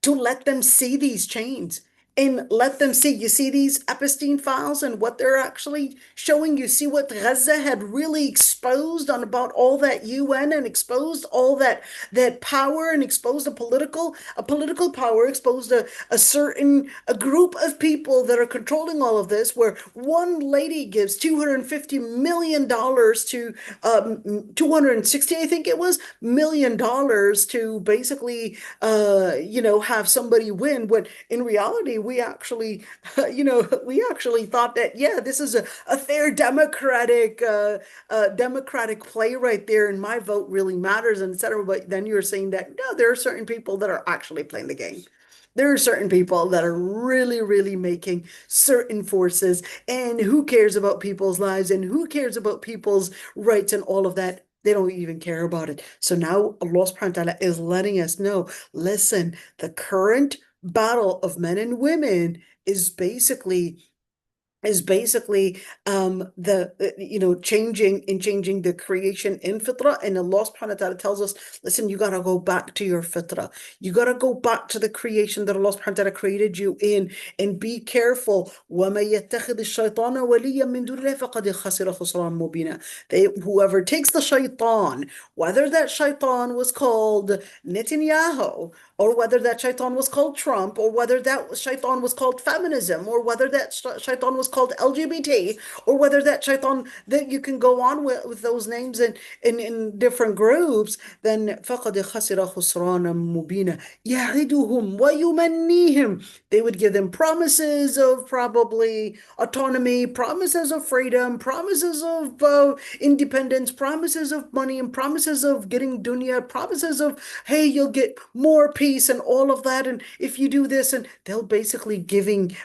to let them see these chains and let them see. You see these Epstein files and what they're actually showing. You see what Gaza had really exposed on about all that UN and exposed all that power and exposed a political power, exposed a certain a group of people that are controlling all of this, where one lady gives $250 million to 260, I think it was, million dollars to basically have somebody win, when in reality we actually we actually thought that, yeah, this is a fair democratic play right there, and my vote really matters, and etc. But then you're saying that no, there are certain people that are actually playing the game. There are certain people that are really, really making certain forces, and who cares about people's lives and who cares about people's rights and all of that? They don't even care about it. So now Allah subhanahu wa ta'ala is letting us know, listen, the current battle of men and women is basically the changing the creation in fitrah. And Allah subhanahu wa ta'ala tells us, listen, you got to go back to your fitrah. You got to go back to the creation that Allah subhanahu wa ta'ala created you in, and be careful. وَمَن يَتَّخِذِ الشَّيْطَانَ وَلِيًّا مِن دُونِ اللَّهِ فَقَدْ خَسِرَ خُسْرَانًا مُبِينًا. Whoever takes the shaitan, whether that shaitan was called Netanyahu, or whether that shaitan was called Trump, or whether that shaitan was called feminism, or whether that shaitan was called LGBT, or whether that shaitan, that you can go on with those names in different groups, then فَقَدْ خَسِرَ خُسْرَانًا مُبِينًا يَعِدُهُمْ وَيُمَنِّيهِمْ. They would give them promises of probably autonomy, promises of freedom, promises of independence, promises of money, and promises of getting dunya, promises of, hey, you'll get more peace peace and all of that, and if you do this, and they'll basically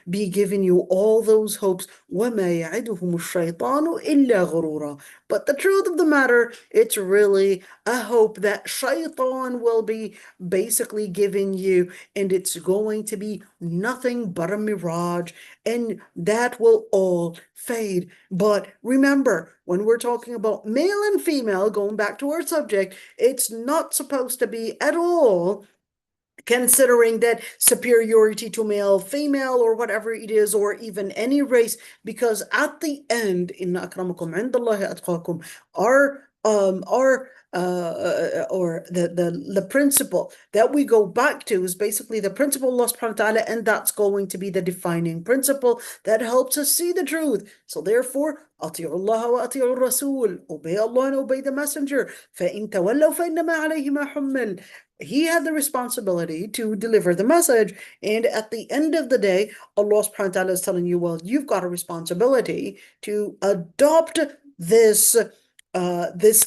be giving you all those hopes. وَمَا يَعِدُهُمُ الشَّيْطَانُ إِلَّا غُرُورًا. But the truth of the matter, it's really a hope that shaitan will be basically giving you, and it's going to be nothing but a mirage, and that will all fade. But remember, when we're talking about male and female, going back to our subject, it's not supposed to be at all considering that superiority to male, female, or whatever it is, or even any race, because at the end, inna akramakum indallahi atqakum, our or the principle that we go back to is basically the principle of Allah subhanahu wa ta'ala, and that's going to be the defining principle that helps us see the truth. So therefore, أطيعوا الله وأطيعوا الرسول, obey Allah and obey the messenger. فإن تولوا فإنما عليه ما حمل. He had the responsibility to deliver the message, and at the end of the day, Allah subhanahu wa ta'ala is telling you, well, you've got a responsibility to adopt this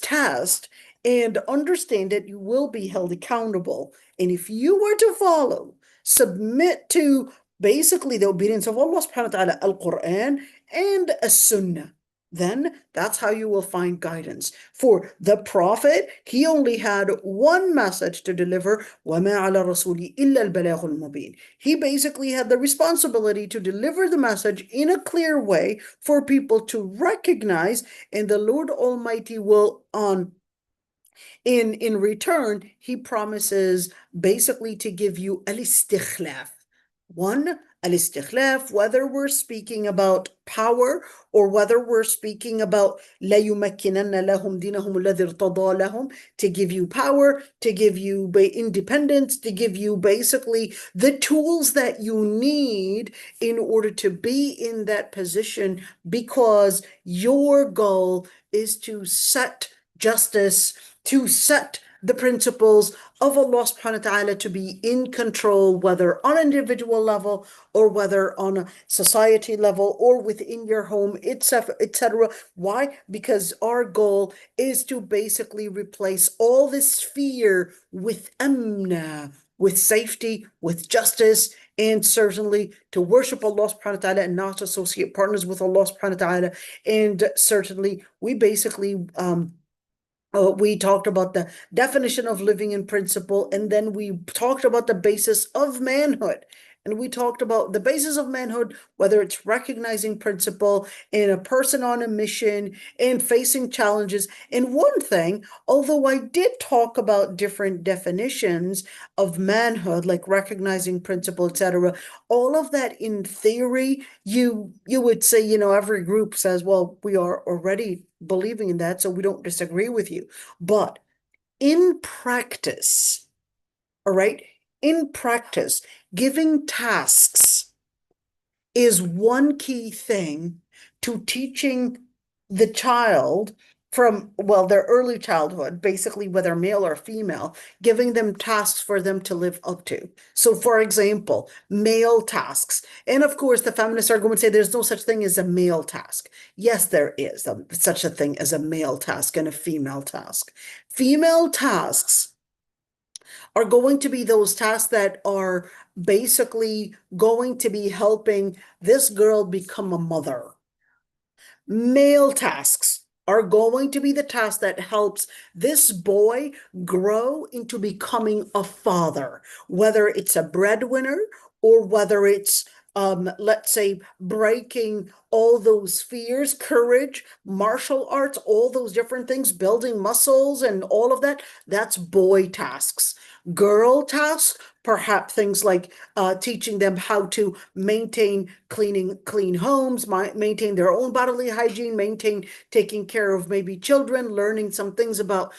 test and understand that you will be held accountable. And if you were to follow, submit to basically the obedience of Allah subhanahu wa ta'ala, Al-Quran and As-Sunnah, then that's how you will find guidance. For the Prophet, he only had one message to deliver. وَمَا عَلَى الرَّسُولِ إِلَّا الْبَلَاغُ الْمُبِينُ. He basically had the responsibility to deliver the message in a clear way for people to recognize, and the Lord Almighty will in return, he promises basically to give you al-istikhlaf. One, al-istikhlaf, whether we're speaking about power or whether we're speaking about لَا يُمَكِّنَنَّ لَهُمْ دِينَهُمُ الَّذِي ارْتَضَى لَهُم, to give you power, to give you independence, to give you basically the tools that you need in order to be in that position, because your goal is to set justice, to set the principles of Allah subhanahu wa ta'ala to be in control, whether on an individual level or whether on a society level or within your home, etc., etc. Why? Because our goal is to basically replace all this fear with amna, with safety, with justice, and certainly to worship Allah subhanahu wa ta'ala and not associate partners with Allah subhanahu wa ta'ala. And certainly we basically we talked about the definition of living in principle, and then we talked about the basis of manhood. And we talked about the basis of manhood, whether it's recognizing principle in a person on a mission and facing challenges. And one thing, although I did talk about different definitions of manhood, like recognizing principle, etc., all of that in theory, you would say, every group says, well, we are already believing in that, so we don't disagree with you. But in practice, all right, in practice, giving tasks is one key thing to teaching the child from, well, their early childhood, basically whether male or female, giving them tasks for them to live up to. So for example, male tasks. And of course, the feminists are going to say there's no such thing as a male task. Yes, there is such a thing as a male task and a female task. Female tasks are going to be those tasks that are basically going to be helping this girl become a mother. Male tasks are going to be the task that helps this boy grow into becoming a father, whether it's a breadwinner or whether it's let's say, breaking all those fears, courage, martial arts, all those different things, building muscles and all of that. That's boy tasks. Girl tasks, perhaps things like teaching them how to maintain clean homes, maintain their own bodily hygiene, taking care of maybe children, learning some things about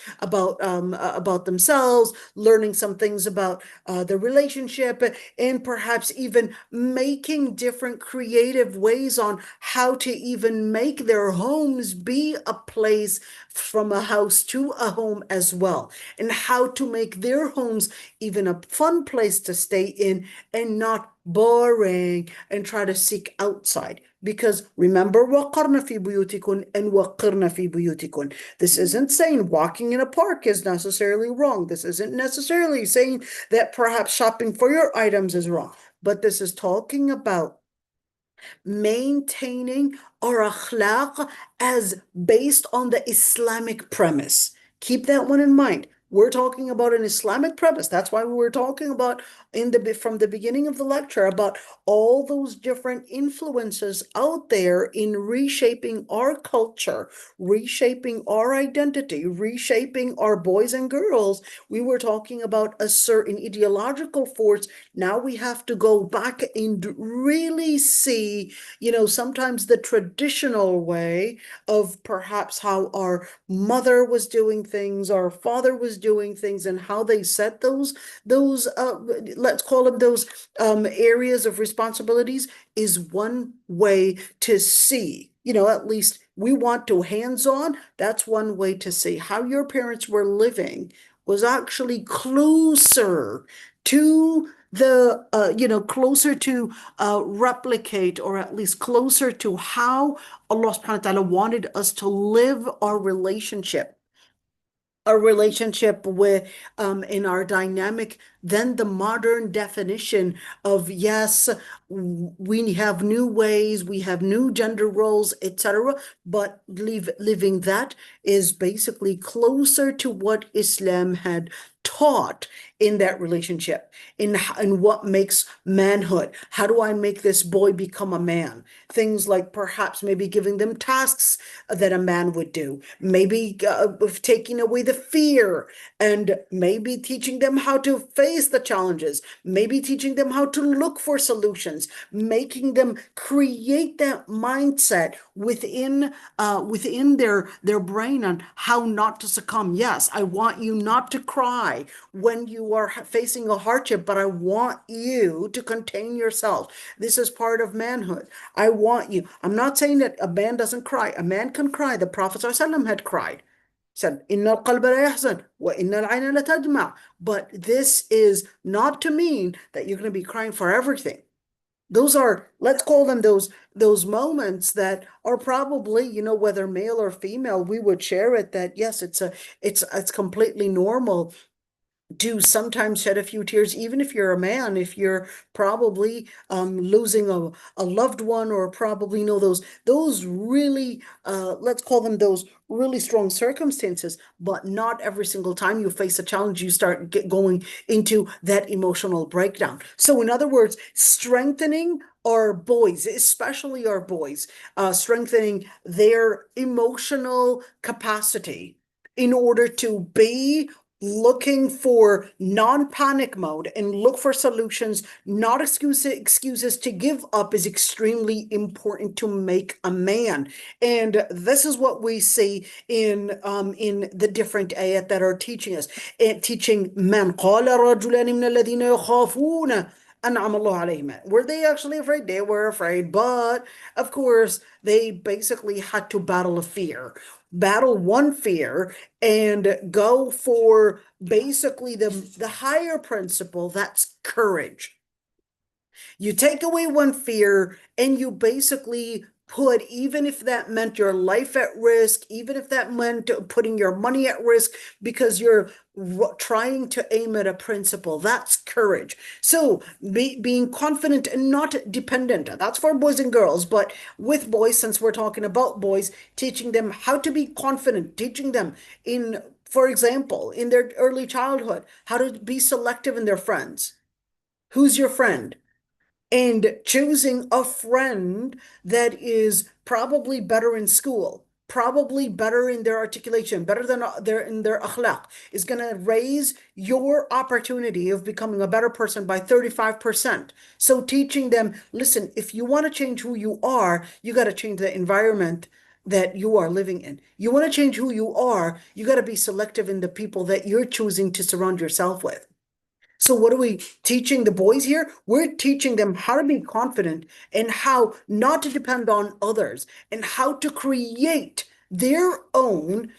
themselves, learning some things about the relationship, and perhaps even making different creative ways on how to even make their homes be a place from a house to a home as well, and how to make their homes even a fun place to stay in and not boring and try to seek outside. Because remember, وَقَرْنَ فِي بُيُوتِكُنْ and وَقِرْنَ فِي بُيُوتِكُنْ. This isn't saying walking in a park is necessarily wrong. This isn't necessarily saying that perhaps shopping for your items is wrong. But this is talking about maintaining our akhlaq as based on the Islamic premise. Keep that one in mind. We're talking about an Islamic premise. That's why we were talking about from the beginning of the lecture about all those different influences out there in reshaping our culture, reshaping our identity, reshaping our boys and girls. We were talking about a certain ideological force. Now we have to go back and really see, sometimes the traditional way of perhaps how our mother was doing things, our father was doing things, and how they set those let's call them those areas of responsibilities is one way to see. At least we want to hands-on. That's one way to see how your parents were living was actually closer to closer to replicate, or at least closer to how Allah subhanahu wa ta'ala wanted us to live our relationship with in our dynamic than the modern definition of, yes, we have new ways, we have new gender roles, etc. But living that is basically closer to what Islam had taught in that relationship, in what makes manhood. How do I make this boy become a man? Things like perhaps maybe giving them tasks that a man would do, maybe taking away the fear, and maybe teaching them how to face the challenges, maybe teaching them how to look for solutions, making them create that mindset within their brain on how not to succumb. Yes, I want you not to cry when you are facing a hardship, but I want you to contain yourself. This is part of manhood. I want you. I'm not saying that a man doesn't cry. A man can cry. The Prophet ﷺ had cried. Said, "Inna al-qalba la yahzan wa inna al-ayna la tadma." But this is not to mean that you're going to be crying for everything. Those are, let's call them those moments that are probably, whether male or female, we would share it that yes, it's completely normal to sometimes shed a few tears, even if you're a man, if you're probably losing a loved one, or probably those really let's call them those really strong circumstances. But not every single time you face a challenge you start going into that emotional breakdown. So in other words, strengthening our boys, especially our boys, strengthening their emotional capacity in order to be looking for non-panic mode and look for solutions, not excuses to give up, is extremely important to make a man. And this is what we see in the different ayat that are teaching us, and teaching men. قال رجلان من الذين يخافون أنعم الله عليهم. Were they actually afraid? They were afraid, but of course they basically had to battle one fear and go for basically the higher principle, that's courage. You take away one fear and you basically put, even if that meant your life at risk, even if that meant putting your money at risk because you're trying to aim at a principle, that's courage. So being confident and not dependent, that's for boys and girls. But with boys, since we're talking about boys, teaching them how to be confident, teaching them for example, in their early childhood, how to be selective in their friends. Who's your friend? And choosing a friend that is probably better in school, probably better in their articulation, better than in their akhlaq, is going to raise your opportunity of becoming a better person by 35%. So teaching them, listen, if you want to change who you are, you got to change the environment that you are living in. You want to change who you are, you got to be selective in the people that you're choosing to surround yourself with. So what are we teaching the boys here? We're teaching them how to be confident and how not to depend on others, and how to create their own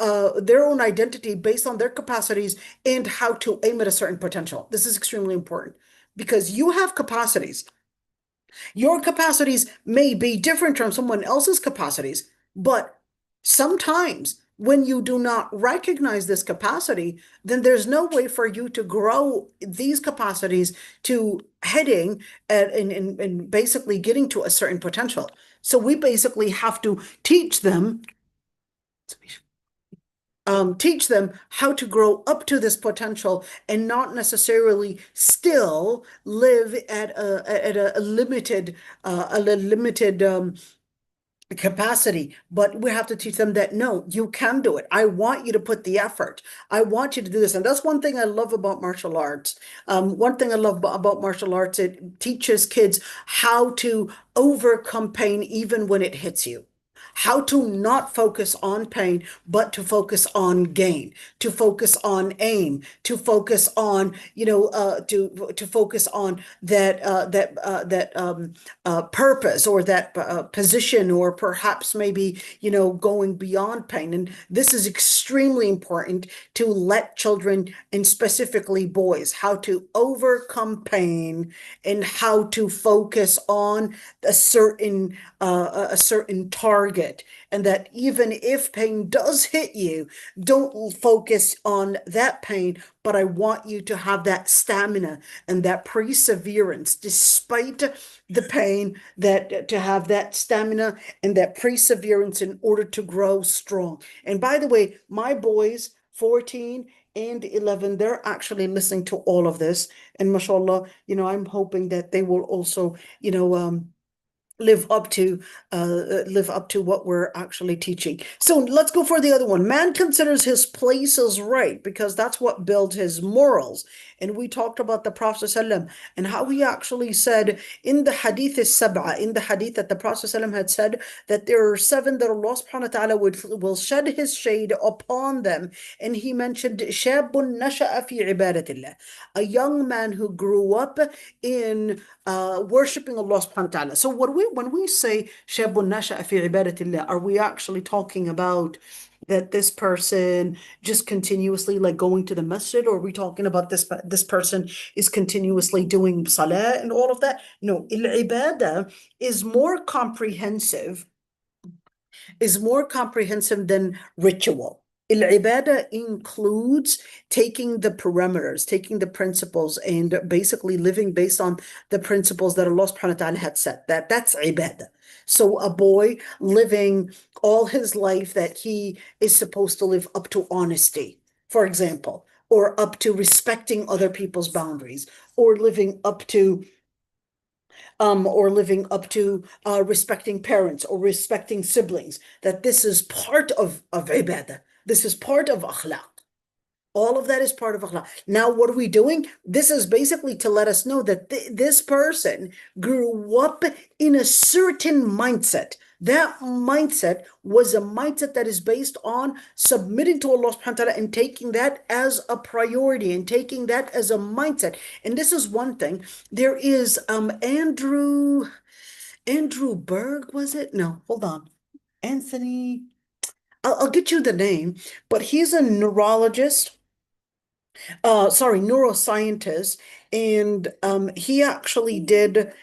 identity based on their capacities, and how to aim at a certain potential. This is extremely important because you have capacities. Your capacities may be different from someone else's capacities, but sometimes when you do not recognize this capacity, then there's no way for you to grow these capacities to heading and basically getting to a certain potential. So we basically have to teach them how to grow up to this potential and not necessarily still live at a limited capacity, but we have to teach them that no, you can do it. I want you to put the effort. I want you to do this. And that's one thing I love about martial arts. One thing I love about martial arts, it teaches kids how to overcome pain even when it hits you. How to not focus on pain, but to focus on gain, to focus on aim, to focus on, to focus on that purpose or that position, or perhaps maybe, going beyond pain. And this is extremely important to let children, and specifically boys, how to overcome pain and how to focus on a certain target, and that even if pain does hit you, don't focus on that pain, but I want you to have that stamina and that perseverance despite the pain, that to have that stamina and that perseverance in order to grow strong. And by the way, my boys, 14 and 11, they're actually listening to all of this. And mashallah, I'm hoping that they will also, live up to what we're actually teaching. So let's go for the other one. Man considers his place is right because that's what builds his morals. And we talked about the Prophet ﷺ and how he actually said in the hadith is-sab'a, in the hadith that the Prophet ﷺ had said that there are 7 that Allah subhanahu wa ta'ala will shed his shade upon them. And he mentioned shabun nasha'a fi ibadatillah, a young man who grew up in worshiping Allah subhanahu wa ta'ala. So when we say shabun nasha'a fi ibadatillah, are we actually talking about that this person just continuously like going to the masjid, or are we talking about this person is continuously doing salah and all of that? No, al-ibadah is more comprehensive than ritual. Al-ibadah includes taking the parameters, taking the principles, and basically living based on the principles that Allah subhanahu wa ta'ala had set. That's ibadah. So a boy living all his life that he is supposed to live up to honesty, for example, or up to respecting other people's boundaries, or living up to respecting parents or respecting siblings, that this is part of ibadah. This is part of akhlaq. All of that is part of akhlaq. Now, what are we doing? This is basically to let us know that this person grew up in a certain mindset. That mindset was a mindset that is based on submitting to Allah subhanahu wa ta'ala and taking that as a priority and taking that as a mindset. And this is one thing. There is Andrew Berg, was it? No, hold on. Anthony, I'll get you the name, but he's a neuroscientist, and he actually did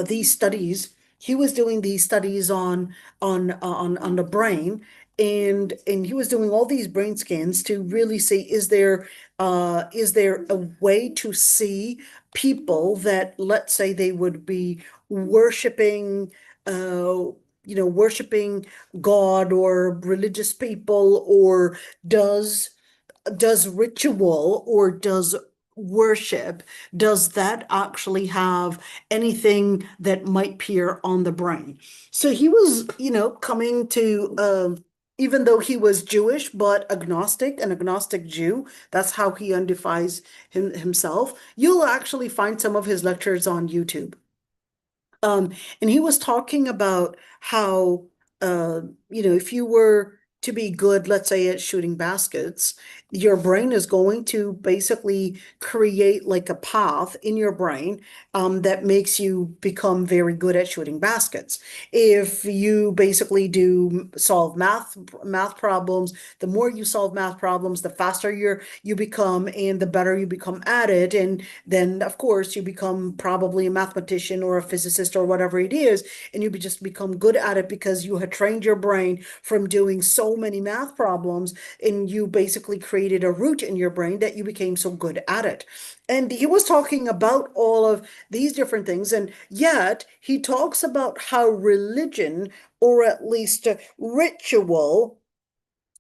these studies. He was doing these studies on the brain, and he was doing all these brain scans to really see is there a way to see people that, let's say, they would be worshiping worshiping God or religious people, or does ritual or does worship, does that actually have anything that might peer on the brain? So he was, coming to, even though he was Jewish, but agnostic, an agnostic Jew, that's how he identifies himself. You'll actually find some of his lectures on YouTube. And he was talking about how, if you were to be good, let's say at shooting baskets, your brain is going to basically create like a path in your brain that makes you become very good at shooting baskets. If you basically do solve math problems, the more you solve math problems, the faster you become and the better you become at it. And then of course you become probably a mathematician or a physicist or whatever it is, and you just become good at it because you had trained your brain from doing so many math problems, and you basically created a route in your brain that you became so good at it. And he was talking about all of these different things, and yet he talks about how religion, or at least ritual,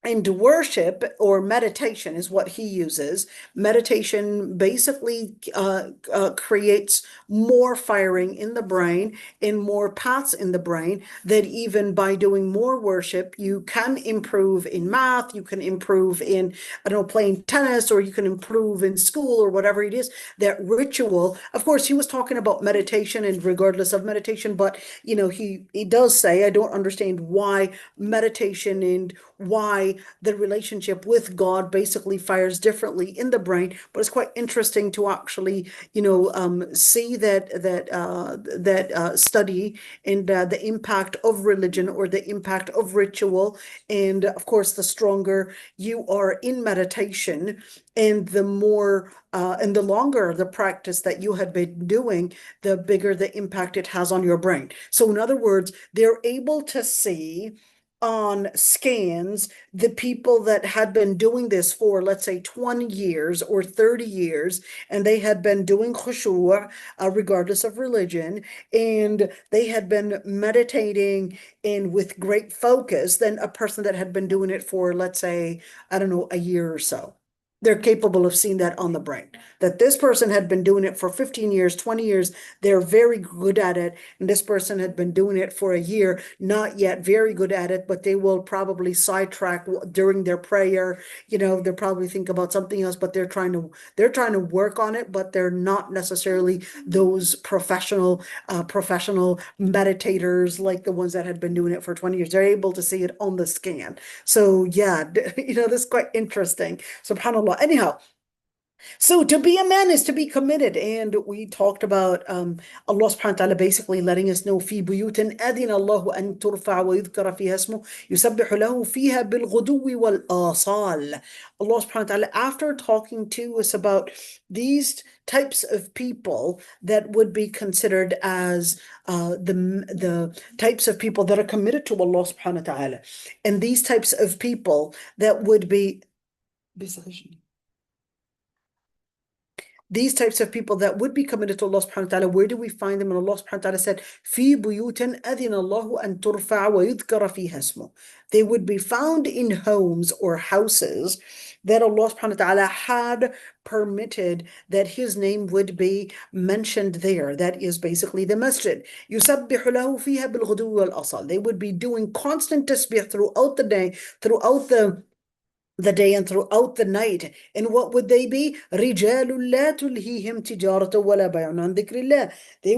and worship or meditation is what he uses. Meditation basically creates more firing in the brain and more paths in the brain, that even by doing more worship, you can improve in math, you can improve in, I don't know, playing tennis, or you can improve in school or whatever it is. That ritual, of course, he was talking about meditation and regardless of meditation, but he does say, I don't understand why meditation and why the relationship with God basically fires differently in the brain. But it's quite interesting to actually, see that study and the impact of religion or the impact of ritual. And of course, the stronger you are in meditation, and the more and the longer the practice that you had been doing, the bigger the impact it has on your brain. So in other words, they're able to see on scans the people that had been doing this for, let's say, 20 years or 30 years, and they had been doing khushu', regardless of religion, and they had been meditating and with great focus, than a person that had been doing it for, let's say, I don't know, a year or so. They're capable of seeing that on the brain, that this person had been doing it for 15 years, 20 years. They're very good at it. And this person had been doing it for a year, not yet very good at it, but they will probably sidetrack during their prayer. They'll probably think about something else, but they're trying to work on it, but they're not necessarily those professional meditators like the ones that had been doing it for 20 years. They're able to see it on the scan. So yeah, this is quite interesting. SubhanAllah. Anyhow, so to be a man is to be committed. And we talked about Allah subhanahu wa ta'ala basically letting us know, في بيوت أذن الله أن ترفع ويذكر فيها اسمه يسبح له فيها بالغدو والآصال. Allah subhanahu wa ta'ala, after talking to us about these types of people that would be considered as the types of people that are committed to Allah subhanahu wa ta'ala, and these types of people that would be these types of people that would be committed to Allah subhanahu wa ta'ala, where do we find them? And Allah subhanahu wa ta'ala said, في بيوت أذن الله أن ترفع ويذكر فيها اسمه. They would be found in homes or houses that Allah subhanahu wa ta'ala had permitted that his name would be mentioned there. That is basically the masjid. يسبح له فيها بالغدو والأصال. They would be doing constant tasbih throughout the day, throughout the day and throughout the night. And what would they be? رِجَالٌ لَا تُلْهِيهِمْ تِجَارَةٌ وَلَا بَيْعٌ عَنْ ذِكْرِ اللَّهِ. They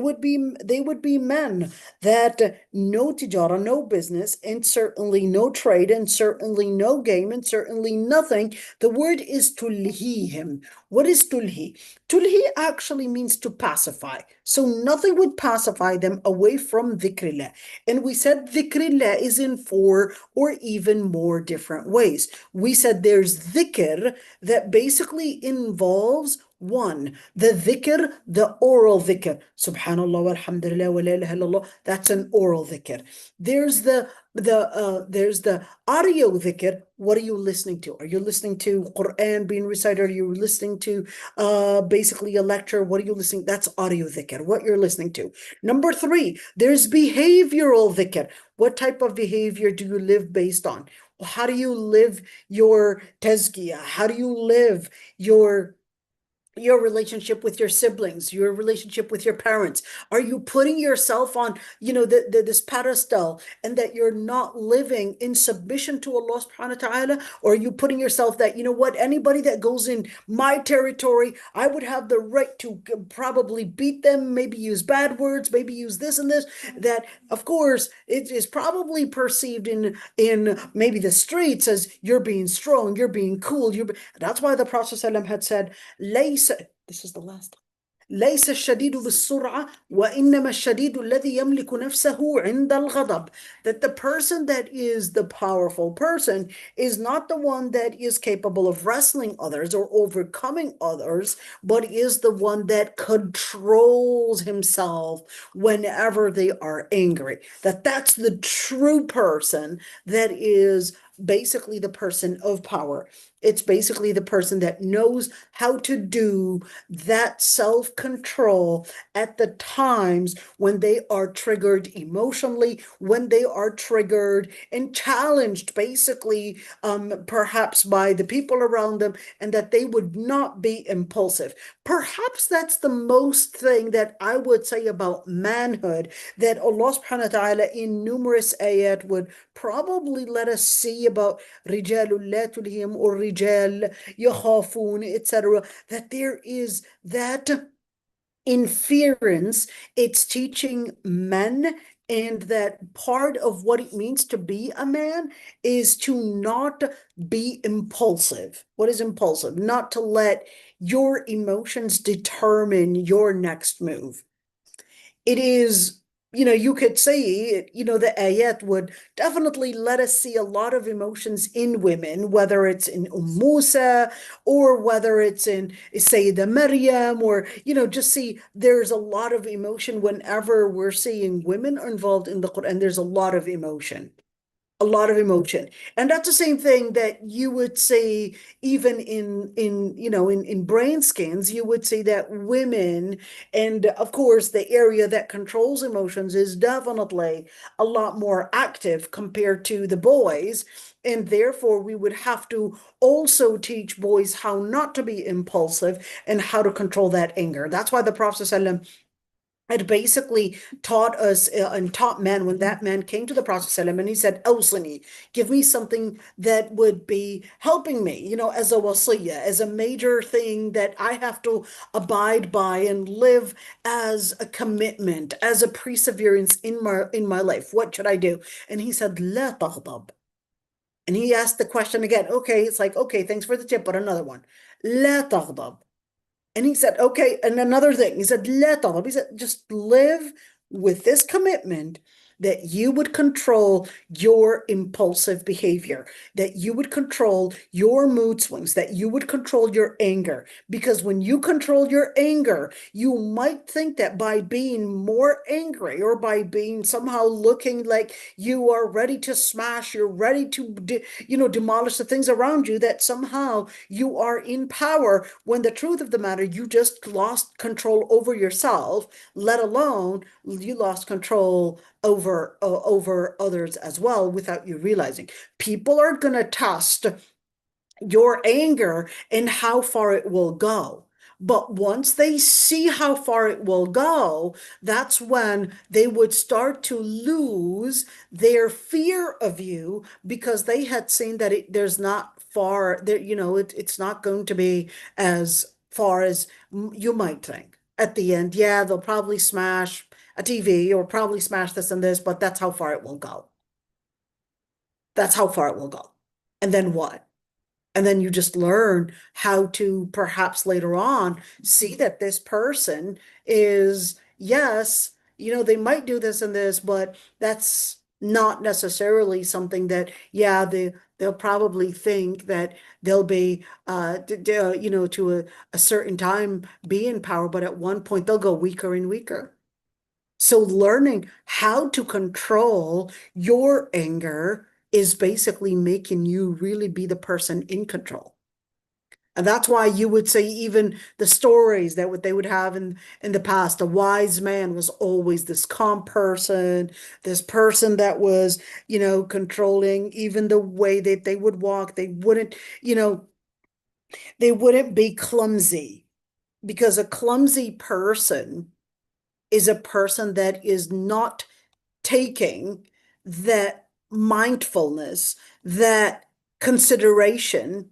would be men that no tijara, no business, and certainly no trade, and certainly no game, and certainly nothing. The word is tulhihim. What is tulhi? Tulhi actually means to pacify. So nothing would pacify them away from dhikrillah. And we said dhikrillah is in 4 or even more different ways. We said there's dhikr that basically involves, one, the dhikr, the oral dhikr. Subhanallah walhamdulillah wa la ilaha illallah. That's an oral dhikr. There's the audio dhikr. What are you listening to? Are you listening to Quran being recited? Are you listening to basically a lecture? What are you listening? That's audio dhikr, what you're listening to. Number 3, there's behavioral dhikr. What type of behavior do you live based on? How do you live your tazkiyah? How do you live your your relationship with your siblings, your relationship with your parents? Are you putting yourself on, this pedestal, and that you're not living in submission to Allah subhanahu wa ta'ala? Or are you putting yourself that, anybody that goes in my territory, I would have the right to probably beat them, maybe use bad words, maybe use this and this, that of course it is probably perceived in maybe the streets as you're being strong, you're being cool, that's why the Prophet ﷺ had said, this is the last. ليس الشديد بالسرعة وإنما الشديد الذي يملك نفسه عند الغضب. That the person that is the powerful person is not the one that is capable of wrestling others or overcoming others, but is the one that controls himself whenever they are angry. That's the true person that is basically the person of power. It's basically the person that knows how to do that self-control at the times when they are triggered emotionally, when they are triggered and challenged, basically, perhaps by the people around them, and that they would not be impulsive. Perhaps that's the most thing that I would say about manhood, that Allah subhanahu wa ta'ala in numerous ayat would probably let us see about رِجَالٌ لَا تُلْهِهِمْ or رِجَال يَخَافُونَ, etc., that there is that inference. It's teaching men, and that part of what it means to be a man is to not be impulsive. What is impulsive? Not to let your emotions determine your next move. It is, you could say, the ayat would definitely let us see a lot of emotions in women, whether it's in Musa or whether it's in Sayyida Maryam, or, just see there's a lot of emotion whenever we're seeing women involved in the Quran. There's a lot of emotion. A lot of emotion. And that's the same thing that you would say even in brain scans. You would say that women, and of course the area that controls emotions is definitely a lot more active compared to the boys, and therefore we would have to also teach boys how not to be impulsive and how to control that anger. That's why the Prophet ﷺ had basically taught us and taught men, when that man came to the Prophet ﷺ and he said, "Awsini, give me something that would be helping me, as a wasiyah, as a major thing that I have to abide by and live as a commitment, as a perseverance in my life. What should I do?" And he said, "La taghdab." And he asked the question again. Okay, it's like, okay, thanks for the tip, but another one. La taghdab. And he said, okay, and another thing, he said, لا تغضب. He said, just live with this commitment that you would control your impulsive behavior, that you would control your mood swings, that you would control your anger. Because when you control your anger, you might think that by being more angry, or by being somehow looking like you are ready to smash, you're ready to, demolish the things around you, that somehow you are in power, when the truth of the matter, you just lost control over yourself, let alone you lost control over others as well without you realizing. People are going to test your anger and how far it will go. But once they see how far it will go, that's when they would start to lose their fear of you, because they had seen that there's not far there, it's not going to be as far as you might think. At the end, yeah, they'll probably smash a TV or probably smash this and this, but that's how far it will go. That's how far it will go. And then what? And then you just learn how to perhaps later on see that this person is, yes, they might do this and this, but that's not necessarily something that, yeah, they'll probably think that they'll be, to a certain time be in power, but at one point they'll go weaker and weaker. So learning how to control your anger is basically making you really be the person in control. And that's why you would say even the stories that what they would have in the past, a wise man was always this calm person, this person that was, controlling even the way that they would walk. They wouldn't be clumsy. Because a clumsy person is a person that is not taking that mindfulness, that consideration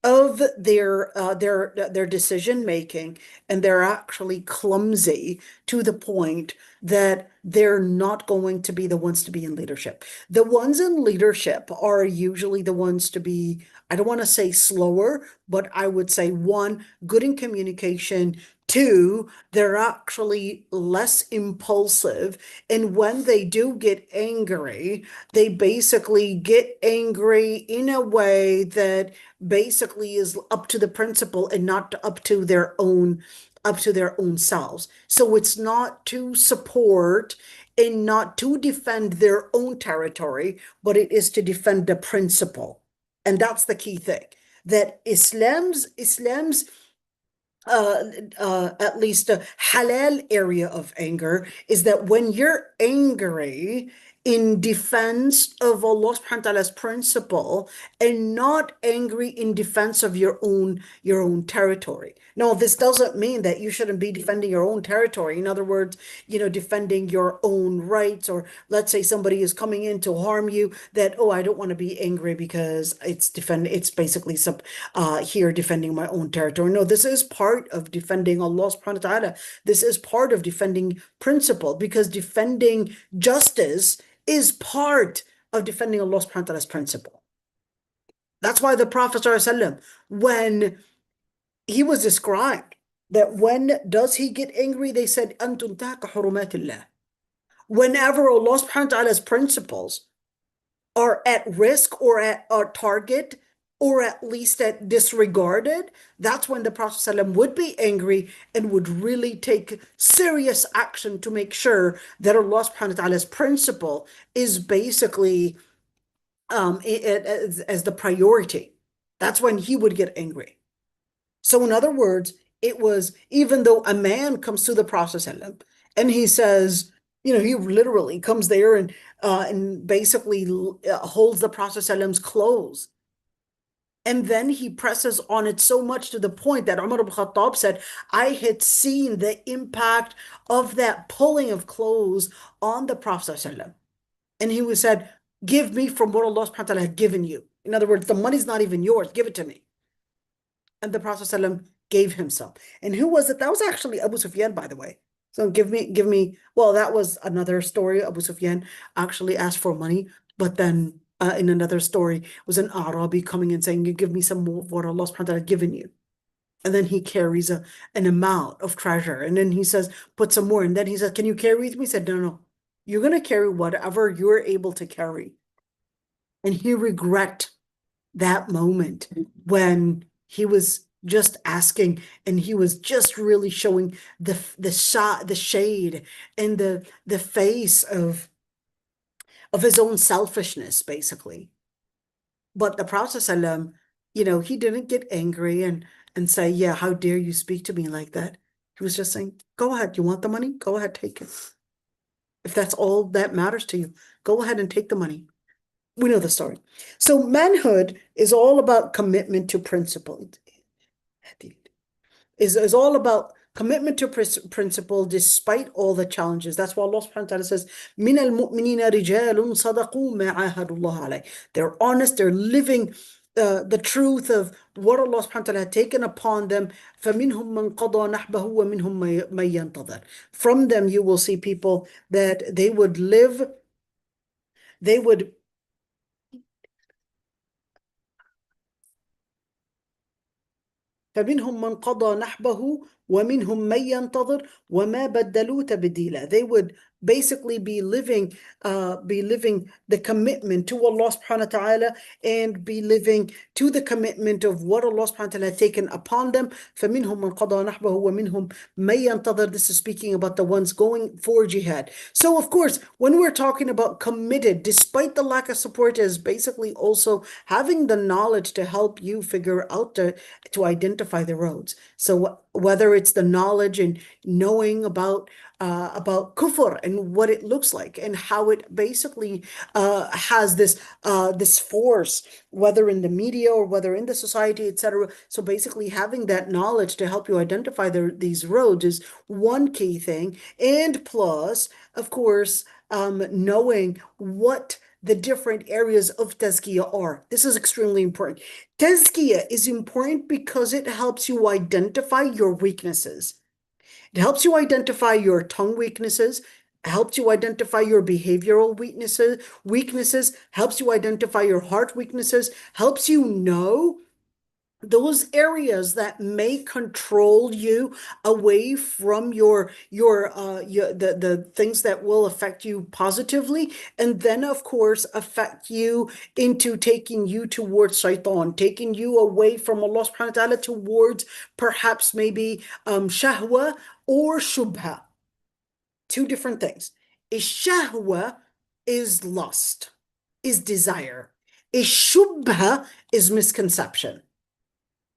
of their decision making, and they're actually clumsy to the point that they're not going to be the ones to be in leadership. The ones in leadership are usually the ones to be, I don't want to say slower, but I would say one, good in communication. Two, they're actually less impulsive. And when they do get angry, they basically get angry in a way that basically is up to the principal and not up to their own selves. So it's not to support and not to defend their own territory, but it is to defend the principle. And that's the key thing. That Islam's at least a halal area of anger is that when you're angry in defense of Allah subhanahu wa ta'ala's principle and not angry in defense of your own territory. No, this doesn't mean that you shouldn't be defending your own territory. In other words, defending your own rights, or let's say somebody is coming in to harm you, that, oh, I don't want to be angry because it's basically here defending my own territory. No, this is part of defending Allah subhanahu wa ta'ala. This is part of defending principle, because defending justice is part of defending Allah subhanahu wa ta'ala's principle. That's why the Prophet ﷺ, when he was described, that when does he get angry, they said, "Antum taka hurumatillah." Whenever Allah subhanahu wa ta'ala's principles are at risk or at our target, or at least at disregarded, that's when the Prophet ﷺ would be angry and would really take serious action to make sure that Allah subhanahu wa ta'ala's principle is basically as the priority. That's when he would get angry. So in other words, it was, even though a man comes to the Prophet ﷺ and he says, he literally comes there and basically holds the Prophet ﷺ's clothes. And then he presses on it so much to the point that Umar ibn Khattab said, I had seen the impact of that pulling of clothes on the Prophet ﷺ. And he was said, give me from what Allah subhanahu wa ta'ala had given you. In other words, the money's not even yours, give it to me. And the Prophet ﷺ gave him some. And who was it? That was actually Abu Sufyan, by the way. So give me, well, that was another story. Abu Sufyan actually asked for money, but then in another story was an Arabi coming and saying, you give me some more of what Allah subhanahu wa ta'ala had given you. And then he carries an amount of treasure. And then he says, put some more. And then he says, can you carry with me? He said, no. You're going to carry whatever you're able to carry. And he regret that moment when he was just asking, and he was just really showing the shade and the face of his own selfishness, basically. But the Prophet ﷺ, he didn't get angry and say, yeah, how dare you speak to me like that? He was just saying, go ahead, you want the money? Go ahead, take it. If that's all that matters to you, go ahead and take the money. We know the story. So manhood is all about commitment to principle. Is all about commitment to principle despite all the challenges. That's why Allah subhanahu wa ta'ala says, مِنَ الْمُؤْمِنِينَ رِجَالٌ صَدَقُوا مَا عَاهَدُوا اللَّهَ عَلَيْهِ. They're honest, they're living the truth of what Allah subhanahu wa ta'ala had taken upon them. فَمِنْهُمْ مَنْ قَضَى نَحْبَهُ وَمِنْهُمْ مَنْ يَنْتَظِرُ. From them you will see people that they would فمنهم من قضى نحبه ومنهم من ينتظر وما بدلوا تبديلا. They would basically be living the commitment to Allah subhanahu wa ta'ala, and be living to the commitment of what Allah subhanahu wa ta'ala had taken upon them. فَمِنْهُمْ مَنْ قَضَى نَحْبَهُ وَمِنْهُمْ مَنْ يَنْتَظِرُ. This is speaking about the ones going for jihad. So of course, when we're talking about committed, despite the lack of support, is basically also having the knowledge to help you figure out to identify the roads. So whether it's the knowledge and knowing about kufr and what it looks like and how it basically has this force, whether in the media or whether in the society, etc. So basically having that knowledge to help you identify these roads is one key thing. And plus, of course, knowing what the different areas of tazkiyah are. This is extremely important. Tazkiyah is important because it helps you identify your weaknesses. It helps you identify your tongue weaknesses, helps you identify your behavioral weaknesses, helps you identify your heart weaknesses, helps you know those areas that may control you away from the things that will affect you positively, and then of course affect you into taking you towards shaitan, taking you away from Allah subhanahu wa ta'ala towards perhaps maybe shahwa or shubha. Two different things. A shahwa is lust, is desire. A shubha is misconception.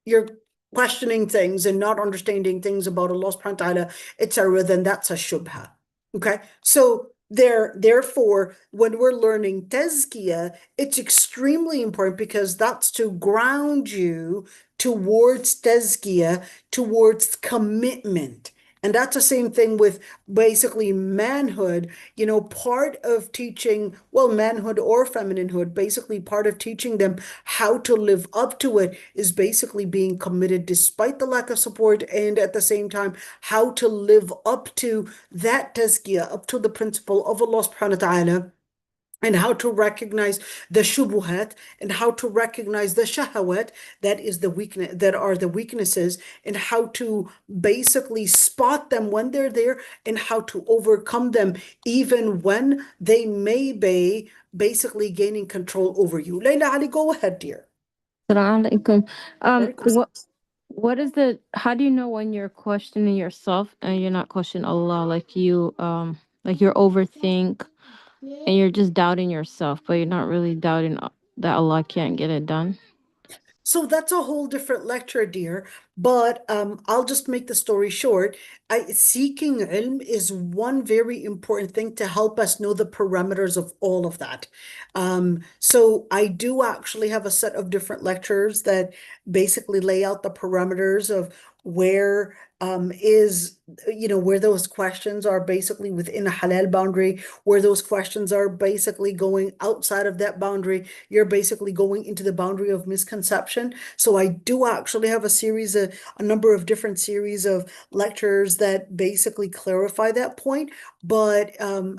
You're questioning things and not understanding things about Allah subhanahu wa ta'ala, etc., then that's a shubha. Okay, so therefore, when we're learning tazkiyah, it's extremely important because that's to ground you towards tazkiyah, towards commitment. And that's the same thing with basically manhood. You know, part of teaching, well, manhood or femininehood, basically part of teaching them how to live up to it is basically being committed despite the lack of support, and at the same time, how to live up to that tazkiyah, up to the principle of Allah subhanahu wa ta'ala, and how to recognize the shubuhat and how to recognize the shahawat that are the weaknesses, and how to basically spot them when they're there and how to overcome them even when they may be basically gaining control over you. Layla Ali, go ahead, dear. Assalamu alaikum. Alaikum What is how do you know when you're questioning yourself and you're not questioning Allah, like you're overthink and you're just doubting yourself, but you're not really doubting that Allah can't get it done? So that's a whole different lecture, dear. But I'll just make the story short. Seeking ilm is one very important thing to help us know the parameters of all of that. So I do actually have a set of different lectures that basically lay out the parameters of where where those questions are basically within a halal boundary, where those questions are basically going outside of that boundary, you're basically going into the boundary of misconception. So I do actually have a number of different series of lectures that basically clarify that point. But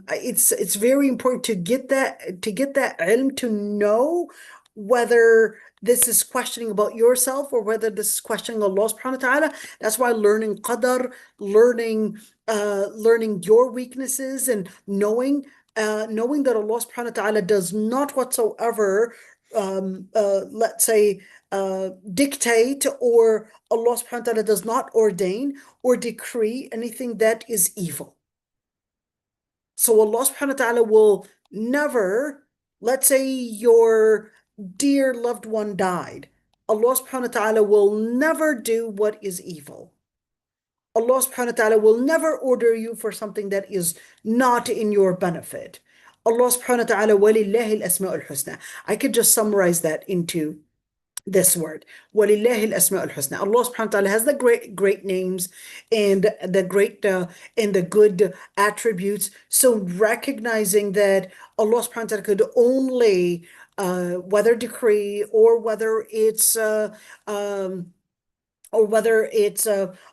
it's very important to get that ilm, to know whether this is questioning about yourself or whether this is questioning Allah subhanahu wa ta'ala. That's why learning qadar, learning your weaknesses, and knowing that Allah subhanahu wa ta'ala does not whatsoever let's say dictate, or Allah subhanahu wa ta'ala does not ordain or decree anything that is evil. So Allah subhanahu wa ta'ala will never, let's say your dear loved one died, Allah subhanahu wa ta'ala will never do what is evil. Allah subhanahu wa ta'ala will never order you for something that is not in your benefit. Allah subhanahu wa ta'ala, وَلِلَّهِ الْأَسْمَاءُ الْحُسْنَى. I could just summarize that into this word. وَلِلَّهِ الْأَسْمَاءُ الْحُسْنَى. Allah subhanahu wa ta'ala has the great names and the good attributes. So recognizing that Allah subhanahu wa ta'ala could only whether decree or whether it's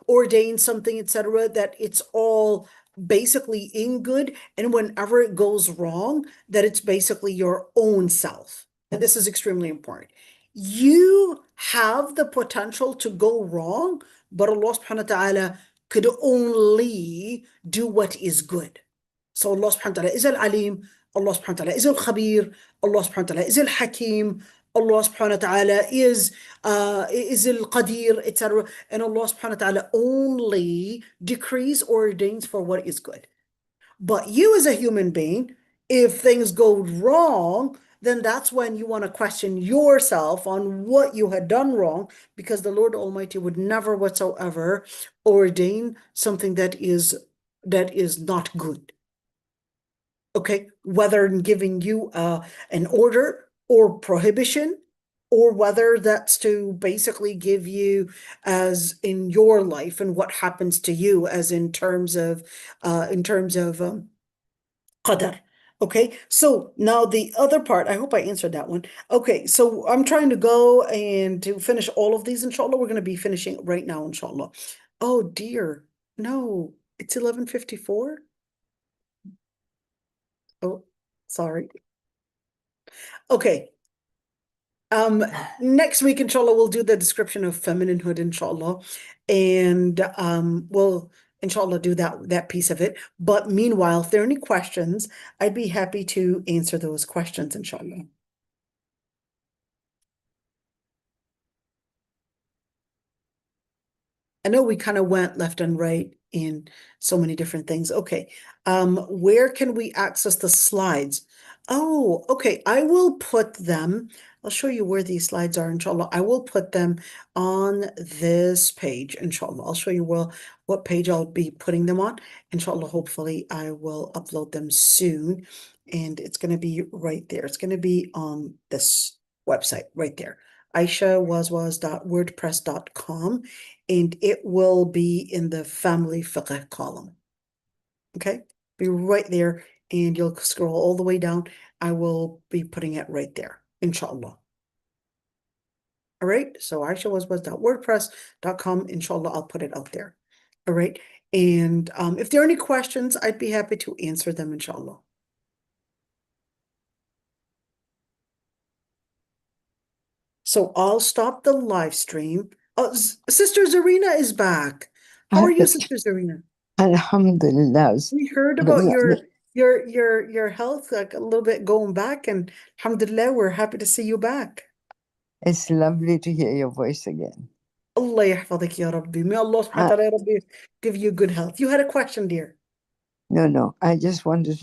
ordained something, etc., that it's all basically in good, and whenever it goes wrong, that it's basically your own self. And this is extremely important. You have the potential to go wrong, but Allah subhanahu wa ta'ala could only do what is good. So Allah subhanahu wa ta'ala is al-alim, Allah subhanahu wa ta'ala is al-khabir, Allah subhanahu wa ta'ala is al-hakim, Allah subhanahu wa ta'ala is al-qadir, etc. And Allah subhanahu wa ta'ala only decrees or ordains for what is good. But you as a human being, if things go wrong, then that's when you want to question yourself on what you had done wrong, because the Lord Almighty would never whatsoever ordain something that is not good. Okay, whether in giving you an order or prohibition, or whether that's to basically give you as in your life and what happens to you as in terms of qadar. Okay, so now the other part, I hope I answered that one. Okay, so I'm trying to go and to finish all of these, inshallah. We're going to be finishing right now, inshallah. Oh dear, no, it's 11:54. Oh, sorry. Okay. Next week, inshallah, we'll do the description of femininehood, inshallah. And we'll inshallah do that piece of it. But meanwhile, if there are any questions, I'd be happy to answer those questions, inshallah. I know we kind of went left and right in so many different things. Okay. Where can we access the slides? Oh, okay. I will put them. I'll show you where these slides are, inshallah. I will put them on this page, inshallah. I'll show you what page I'll be putting them on. Inshallah, hopefully I will upload them soon. And it's going to be right there. It's going to be on this website right there. aishawazwaz.wordpress.com, and it will be in the family fiqh column. Okay, be right there, and you'll scroll all the way down. I will be putting it right there, inshallah. All right, so aishawazwaz.wordpress.com, inshallah, I'll put it out there. All right, and if there are any questions, I'd be happy to answer them, inshallah. So I'll stop the live stream. Oh, Sister Zarina is back. How are you, Sister Zarina? Alhamdulillah. We heard about your health, like a little bit going back, and alhamdulillah, we're happy to see you back. It's lovely to hear your voice again. Allah yahfadik ya Rabbi. May Allah subhanahu wa ta'ala give you good health. You had a question, dear. No, I just wanted